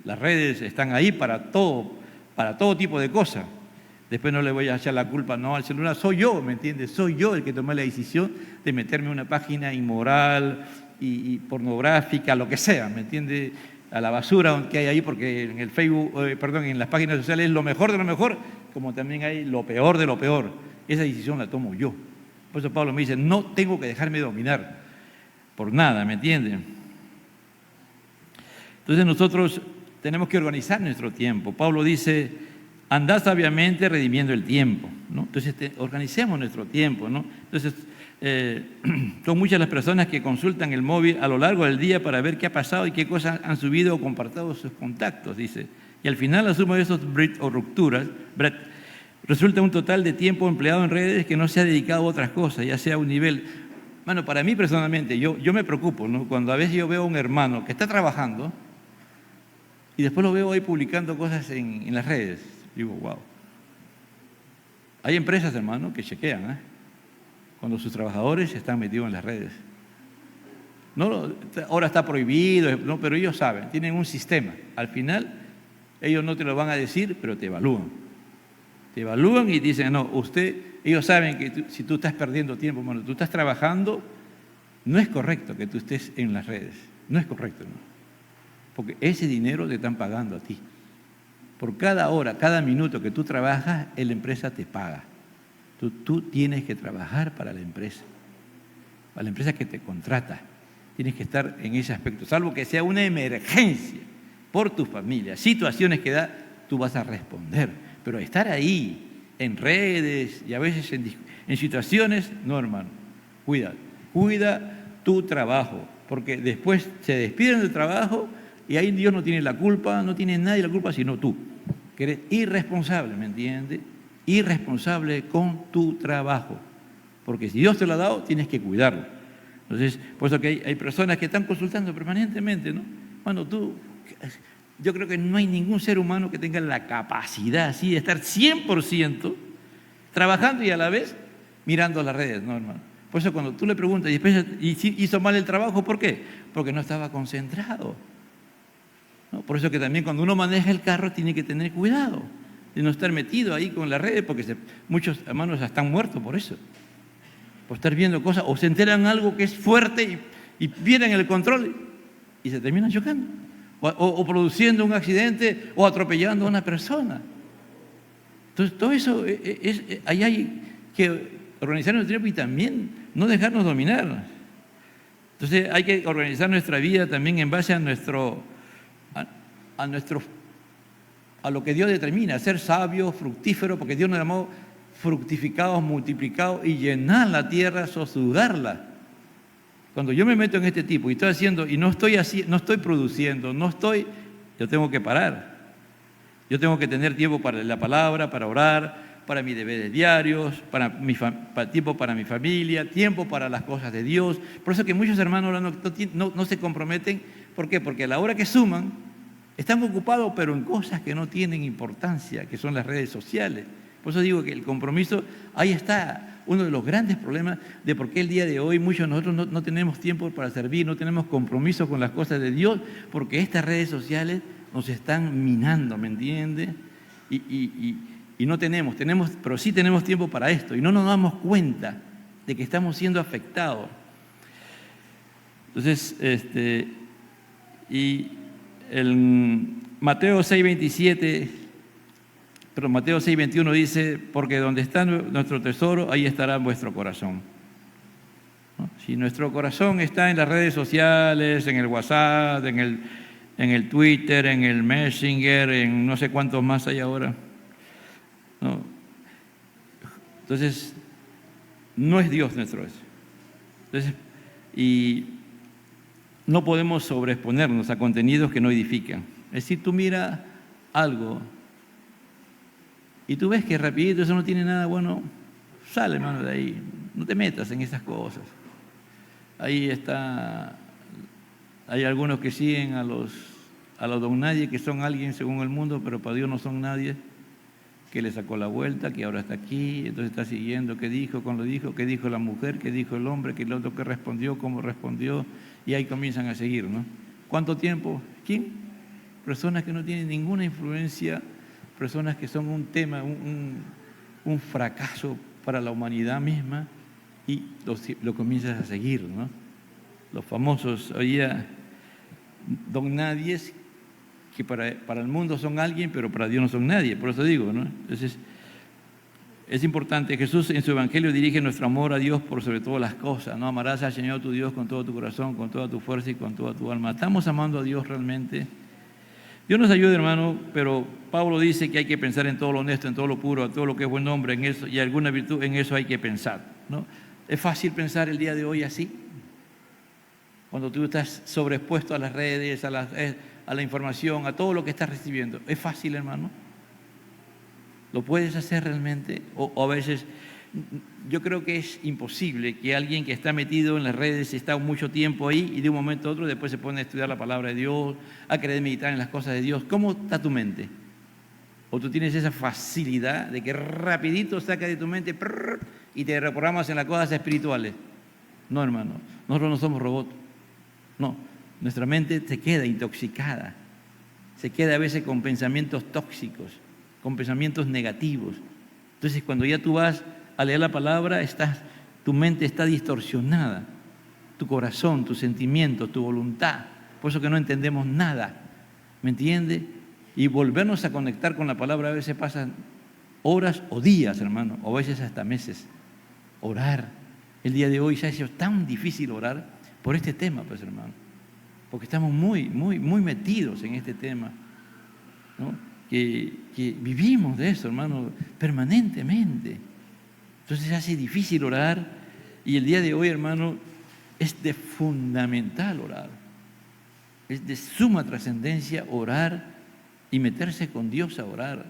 Las redes están ahí para todo tipo de cosas. Después no le voy a echar la culpa no al celular, soy yo, ¿me entiendes? Soy yo el que tomé la decisión de meterme en una página inmoral y pornográfica, lo que sea, ¿me entiendes? A la basura que hay ahí, porque en el Facebook, en las páginas sociales es lo mejor de lo mejor, como también hay lo peor de lo peor. Esa decisión la tomo yo. Por eso Pablo me dice, no tengo que dejarme dominar por nada, ¿me entienden? Entonces nosotros tenemos que organizar nuestro tiempo. Pablo dice, andad sabiamente redimiendo el tiempo, ¿no? Entonces organicemos nuestro tiempo, ¿no? Entonces son muchas las personas que consultan el móvil a lo largo del día para ver qué ha pasado y qué cosas han subido o compartido sus contactos, dice. Y al final la suma de esos rupturas resulta un total de tiempo empleado en redes que no se ha dedicado a otras cosas, ya sea a un nivel. Bueno, para mí personalmente, yo me preocupo, ¿no? Cuando a veces yo veo a un hermano que está trabajando y después lo veo ahí publicando cosas en las redes. Digo, wow. Hay empresas, hermano, que chequean, cuando sus trabajadores están metidos en las redes. No, ahora está prohibido, ¿no? Pero ellos saben, tienen un sistema. Al final, ellos no te lo van a decir, pero te evalúan. Te evalúan y dicen, no, ellos saben que si tú estás perdiendo tiempo, bueno, tú estás trabajando, no es correcto que tú estés en las redes. No es correcto, ¿no? Porque ese dinero te están pagando a ti. Por cada hora, cada minuto que tú trabajas, la empresa te paga. Tú tienes que trabajar para la empresa que te contrata. Tienes que estar en ese aspecto, salvo que sea una emergencia por tu familia, situaciones que da, tú vas a responder. Pero estar ahí, en redes y a veces en situaciones, no, hermano, cuida tu trabajo, porque después se despiden del trabajo y ahí Dios no tiene la culpa, no tiene nadie la culpa sino tú, que eres irresponsable, ¿me entiendes? Irresponsable con tu trabajo, porque si Dios te lo ha dado, tienes que cuidarlo. Entonces, por eso que hay personas que están consultando permanentemente, ¿no? Bueno, yo creo que no hay ningún ser humano que tenga la capacidad así de estar 100% trabajando y a la vez mirando las redes, ¿no, hermano? Por eso cuando tú le preguntas, ¿y si hizo mal el trabajo? ¿Por qué? Porque no estaba concentrado, ¿no? Por eso que también cuando uno maneja el carro tiene que tener cuidado de no estar metido ahí con las redes, porque muchos hermanos están muertos por eso, por estar viendo cosas, o se enteran algo que es fuerte y pierden el control y se terminan chocando, o produciendo un accidente o atropellando a una persona. Entonces, todo eso, ahí hay que organizar nuestro tiempo y también no dejarnos dominar. Entonces, hay que organizar nuestra vida también en base a lo que Dios determina, ser sabio, fructífero, porque Dios nos llamó fructificados, multiplicados y llenar la tierra, soslayarla. Cuando yo me meto en este tipo y estoy haciendo, y no estoy produciendo, yo tengo que parar. Yo tengo que tener tiempo para la palabra, para orar, para mis deberes diarios, tiempo para mi familia, tiempo para las cosas de Dios. Por eso que muchos hermanos no se comprometen. ¿Por qué? Porque a la hora que suman, están ocupados, pero en cosas que no tienen importancia, que son las redes sociales. Por eso digo que el compromiso, ahí está uno de los grandes problemas de por qué el día de hoy muchos de nosotros no tenemos tiempo para servir, no tenemos compromiso con las cosas de Dios, porque estas redes sociales nos están minando, ¿me entiende? Y no tenemos, pero sí tenemos tiempo para esto, y no nos damos cuenta de que estamos siendo afectados. Entonces, y el Mateo 6:27, pero Mateo 6:21 dice, porque donde está nuestro tesoro, ahí estará vuestro corazón, ¿no? Si nuestro corazón está en las redes sociales, en el WhatsApp, en el Twitter, en el Messenger, en no sé cuántos más hay ahora, ¿no? Entonces, no es Dios nuestro eso. Entonces, y no podemos sobreexponernos a contenidos que no edifican. Es decir, tú mira algo y tú ves que rapidito eso no tiene nada bueno, sale, hermano, de ahí. No te metas en esas cosas. Ahí está, hay algunos que siguen a los don nadie, que son alguien según el mundo, pero para Dios no son nadie, que le sacó la vuelta, que ahora está aquí, entonces está siguiendo qué dijo, cuando dijo, qué dijo la mujer, qué dijo el hombre, qué el otro que respondió, cómo respondió, y ahí comienzan a seguir, ¿no? ¿Cuánto tiempo? ¿Quién? Personas que no tienen ninguna influencia, personas que son un tema, un fracaso para la humanidad misma, y lo comienzas a seguir, ¿no? Los famosos, oía, don nadies, que para el mundo son alguien, pero para Dios no son nadie, por eso digo, ¿no? Entonces, es importante, Jesús en su Evangelio dirige nuestro amor a Dios por sobre todas las cosas, ¿no? Amarás al Señor tu Dios con todo tu corazón, con toda tu fuerza y con toda tu alma. ¿Estamos amando a Dios realmente? Dios nos ayude, hermano, pero Pablo dice que hay que pensar en todo lo honesto, en todo lo puro, en todo lo que es buen nombre, en eso, y alguna virtud, en eso hay que pensar, ¿no? ¿Es fácil pensar el día de hoy así? Cuando tú estás sobreexpuesto a las redes, a la información, a todo lo que estás recibiendo. ¿Es fácil, hermano? ¿Lo puedes hacer realmente? O a veces, yo creo que es imposible que alguien que está metido en las redes, está mucho tiempo ahí y de un momento a otro después se pone a estudiar la palabra de Dios, a querer meditar en las cosas de Dios. ¿Cómo está tu mente? ¿O tú tienes esa facilidad de que rapidito saca de tu mente y te reprogramas en las cosas espirituales? No, hermano, nosotros no somos robots. No, nuestra mente se queda intoxicada, se queda a veces con pensamientos tóxicos, con pensamientos negativos. Entonces, cuando ya tú vas a leer la palabra, tu mente está distorsionada, tu corazón, tus sentimientos, tu voluntad. Por eso que no entendemos nada, ¿me entiende? Y volvernos a conectar con la palabra a veces pasan horas o días, hermano, o a veces hasta meses. Orar. El día de hoy se ha hecho tan difícil orar por este tema, pues, hermano, porque estamos muy metidos en este tema, ¿no? Que vivimos de eso, hermano, permanentemente. Entonces se hace difícil orar y el día de hoy, hermano, es de fundamental orar. Es de suma trascendencia orar y meterse con Dios a orar.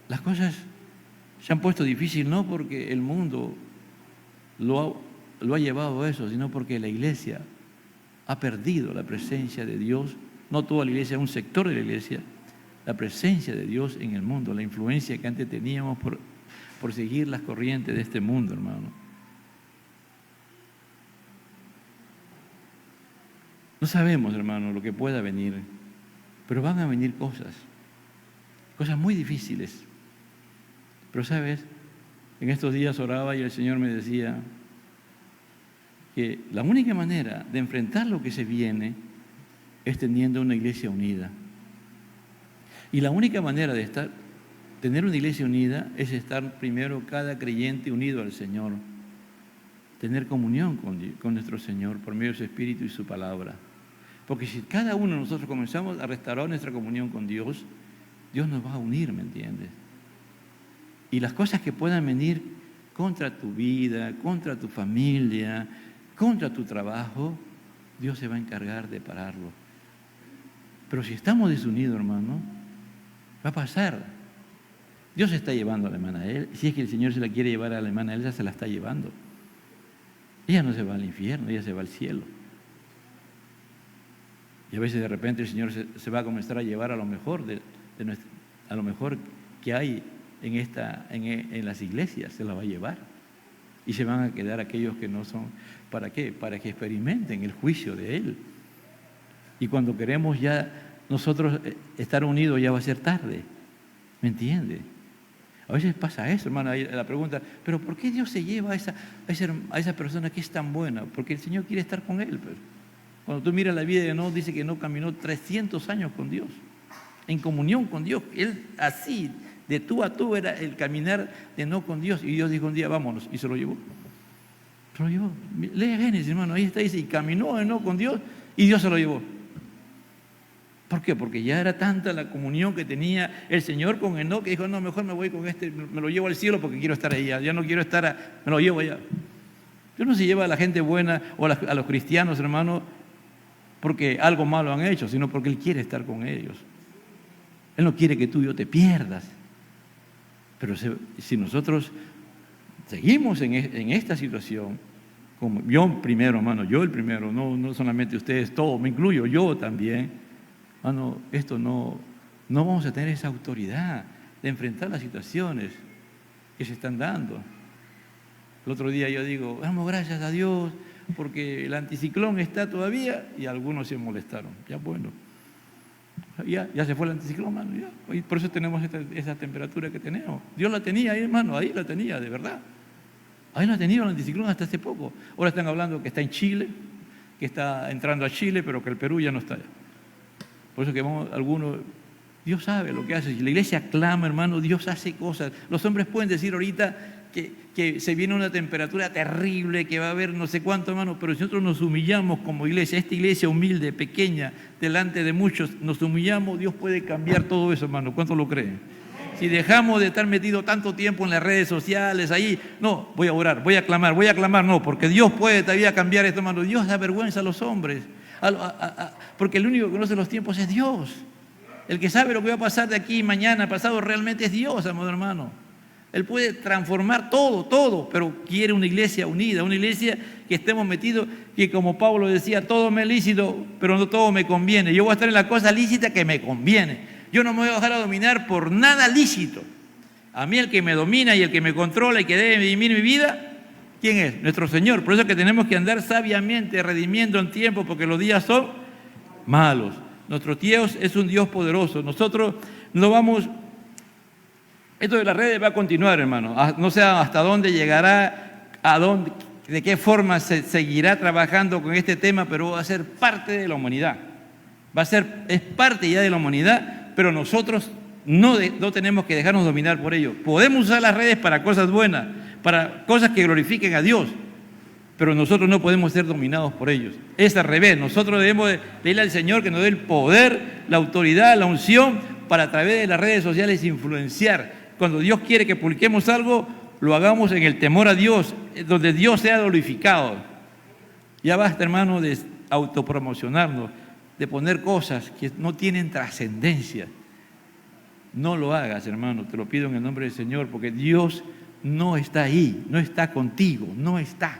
Las cosas se han puesto difícil no porque el mundo lo ha llevado a eso, sino porque la iglesia ha perdido la presencia de Dios. No toda la iglesia, un sector de la iglesia, la presencia de Dios en el mundo, la influencia que antes teníamos por seguir las corrientes de este mundo, hermano. No sabemos, hermano, lo que pueda venir, pero van a venir cosas muy difíciles. Pero, ¿sabes? En estos días oraba y el Señor me decía que la única manera de enfrentar lo que se viene es teniendo una iglesia unida. Y la única manera de tener una iglesia unida es estar primero cada creyente unido al Señor, tener comunión con nuestro Señor por medio de su Espíritu y su palabra. Porque si cada uno de nosotros comenzamos a restaurar nuestra comunión con Dios, Dios nos va a unir, ¿me entiendes? Y las cosas que puedan venir contra tu vida, contra tu familia, contra tu trabajo, Dios se va a encargar de pararlo. Pero si estamos desunidos, hermano, va a pasar. Dios se está llevando a la hermana de él. Si es que el Señor se la quiere llevar a la hermana de él, ella se la está llevando. Ella no se va al infierno, ella se va al cielo. Y a veces de repente el Señor se va a comenzar a llevar a lo mejor a lo mejor que hay en las iglesias, se la va a llevar. Y se van a quedar aquellos que no son. ¿Para qué? Para que experimenten el juicio de Él. Y cuando queremos ya nosotros estar unidos ya va a ser tarde. ¿Me entiende? A veces pasa eso, hermano, ahí la pregunta, pero ¿por qué Dios se lleva a esa persona que es tan buena? Porque el Señor quiere estar con él. Pero cuando tú miras la vida de Enoc, dice que no caminó 300 años con Dios, en comunión con Dios. Él así, de tú a tú, era el caminar de Enoc con Dios. Y Dios dijo un día, vámonos, y se lo llevó. Se lo llevó. Lee Génesis, hermano, ahí está, dice, y caminó Enoc con Dios, y Dios se lo llevó. ¿Por qué? Porque ya era tanta la comunión que tenía el Señor con Enoc que dijo, no, mejor me voy con me lo llevo al cielo porque quiero estar allá, ya no quiero estar, me lo llevo allá. Dios no se lleva a la gente buena o a los cristianos, hermano, porque algo malo han hecho, sino porque Él quiere estar con ellos. Él no quiere que tú y yo te pierdas. Pero si nosotros seguimos en esta situación, como yo primero, hermano, yo el primero, no solamente ustedes, todos, me incluyo, yo también, hermano, no vamos a tener esa autoridad de enfrentar las situaciones que se están dando. El otro día yo digo, damos gracias a Dios porque el anticiclón está todavía, y algunos se molestaron. Ya bueno, ya se fue el anticiclón, hermano, ya. Y por eso tenemos esa temperatura que tenemos. Dios la tenía ahí, hermano, ahí la tenía, de verdad. Ahí la ha tenido el anticiclón hasta hace poco. Ahora están hablando que está en Chile, que está entrando a Chile, pero que el Perú ya no está allá. Por eso que algunos, Dios sabe lo que hace. Si la iglesia clama, hermano, Dios hace cosas. Los hombres pueden decir ahorita que se viene una temperatura terrible, que va a haber no sé cuánto, hermano, pero si nosotros nos humillamos como iglesia, esta iglesia humilde, pequeña, delante de muchos, nos humillamos, Dios puede cambiar todo eso, hermano. ¿Cuántos lo creen? Si dejamos de estar metidos tanto tiempo en las redes sociales, ahí, no, voy a orar, voy a clamar, no, porque Dios puede todavía cambiar esto, hermano. Dios da vergüenza a los hombres. Porque el único que conoce los tiempos es Dios. El que sabe lo que va a pasar de aquí mañana, pasado, realmente es Dios, amado hermano. Él puede transformar todo, pero quiere una iglesia unida, una iglesia que estemos metidos, que como Pablo decía, todo me es lícito, pero no todo me conviene. Yo voy a estar en la cosa lícita que me conviene. Yo no me voy a dejar a dominar por nada lícito. A mí el que me domina y el que me controla y que debe redimir mi vida, ¿quién es? Nuestro Señor. Por eso es que tenemos que andar sabiamente, redimiendo en tiempo, porque los días son malos. Nuestro Dios es un Dios poderoso. Nosotros no vamos... Esto de las redes va a continuar, hermano. No sé hasta dónde llegará, de qué forma se seguirá trabajando con este tema, pero va a ser parte de la humanidad. Es parte ya de la humanidad, pero nosotros no tenemos que dejarnos dominar por ello. Podemos usar las redes para cosas buenas, para cosas que glorifiquen a Dios, pero nosotros no podemos ser dominados por ellos. Es al revés, nosotros debemos pedirle al Señor que nos dé el poder, la autoridad, la unción, para a través de las redes sociales influenciar. Cuando Dios quiere que publiquemos algo, lo hagamos en el temor a Dios, donde Dios sea glorificado. Ya basta, hermano, de autopromocionarnos, de poner cosas que no tienen trascendencia. No lo hagas, hermano, te lo pido en el nombre del Señor, porque Dios no está ahí, no está contigo, no está.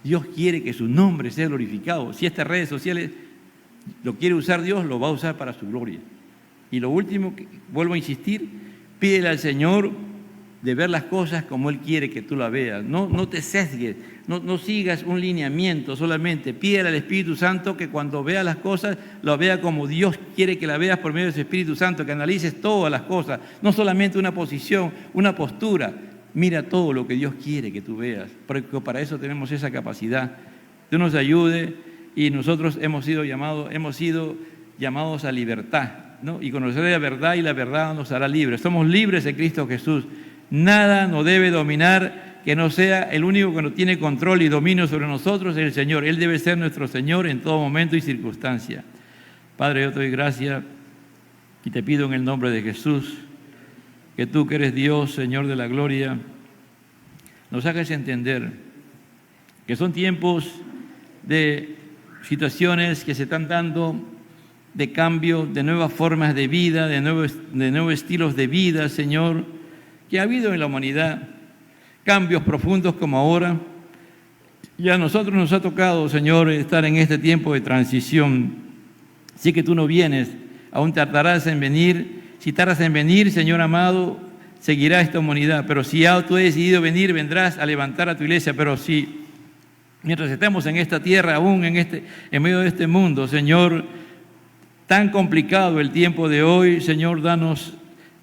Dios quiere que su nombre sea glorificado. Si estas redes sociales lo quiere usar Dios, lo va a usar para su gloria. Y lo último, vuelvo a insistir, pídele al Señor de ver las cosas como Él quiere que tú las veas. No te sesgues, no sigas un lineamiento solamente. Pídele al Espíritu Santo que cuando veas las cosas, lo vea como Dios quiere que las veas por medio de su Espíritu Santo, que analices todas las cosas, no solamente una posición, una postura. Mira todo lo que Dios quiere que tú veas, porque para eso tenemos esa capacidad. Dios nos ayude y nosotros hemos sido llamados a libertad, ¿no? Y conocer la verdad, y la verdad nos hará libres. Somos libres en Cristo Jesús. Nada nos debe dominar que no sea el único que nos tiene control y dominio sobre nosotros, es el Señor. Él debe ser nuestro Señor en todo momento y circunstancia. Padre, yo te doy gracias y te pido en el nombre de Jesús que tú, que eres Dios, Señor de la gloria, nos hagas entender que son tiempos de situaciones que se están dando, de cambio, de nuevas formas de vida, de nuevos estilos de vida, Señor, que ha habido en la humanidad, cambios profundos como ahora, y a nosotros nos ha tocado, Señor, estar en este tiempo de transición. Sí que tú no vienes, aún tardarás en venir. Si tardas en venir, Señor amado, seguirá esta humanidad, pero si ya tú has decidido venir, vendrás a levantar a tu iglesia. Pero si mientras estemos en esta tierra, aún en medio de este mundo, Señor, tan complicado el tiempo de hoy, Señor, danos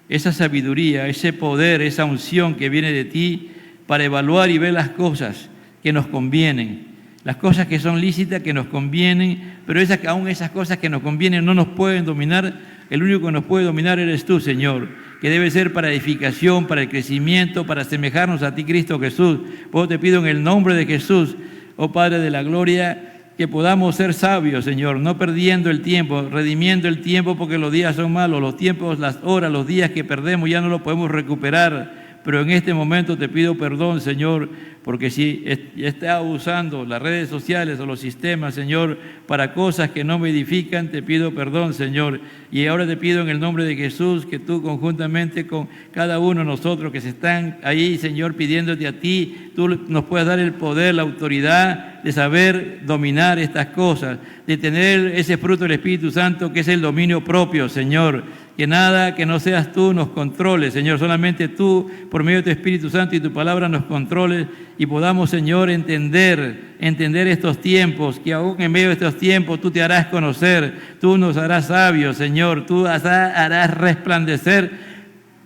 esa sabiduría, ese poder, esa unción que viene de ti para evaluar y ver las cosas que nos convienen, las cosas que son lícitas, que nos convienen, pero aún esas cosas que nos convienen no nos pueden dominar. El único que nos puede dominar eres tú, Señor, que debe ser para edificación, para el crecimiento, para asemejarnos a ti, Cristo Jesús. Por eso te pido en el nombre de Jesús, oh Padre de la gloria, que podamos ser sabios, Señor, no perdiendo el tiempo, redimiendo el tiempo, porque los días son malos, los tiempos, las horas, los días que perdemos ya no los podemos recuperar. Pero en este momento te pido perdón, Señor, porque si está usando las redes sociales o los sistemas, Señor, para cosas que no me edifican, te pido perdón, Señor. Y ahora te pido en el nombre de Jesús que tú conjuntamente con cada uno de nosotros que se están ahí, Señor, pidiéndote a ti, tú nos puedas dar el poder, la autoridad de saber dominar estas cosas, de tener ese fruto del Espíritu Santo que es el dominio propio, Señor. Que nada que no seas tú nos controle, Señor, solamente tú, por medio de tu Espíritu Santo y tu palabra, nos controles y podamos, Señor, entender estos tiempos, que aún en medio de estos tiempos tú te harás conocer, tú nos harás sabios, Señor, tú harás resplandecer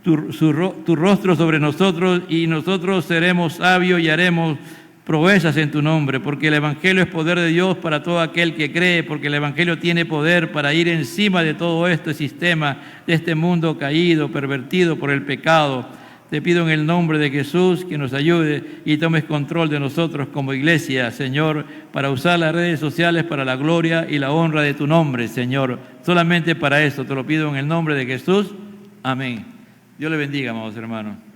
tu rostro sobre nosotros y nosotros seremos sabios y haremos proezas en tu nombre, porque el Evangelio es poder de Dios para todo aquel que cree, porque el Evangelio tiene poder para ir encima de todo este sistema, de este mundo caído, pervertido por el pecado. Te pido en el nombre de Jesús que nos ayude y tomes control de nosotros como iglesia, Señor, para usar las redes sociales para la gloria y la honra de tu nombre, Señor. Solamente para eso te lo pido en el nombre de Jesús. Amén. Dios le bendiga, amados hermanos.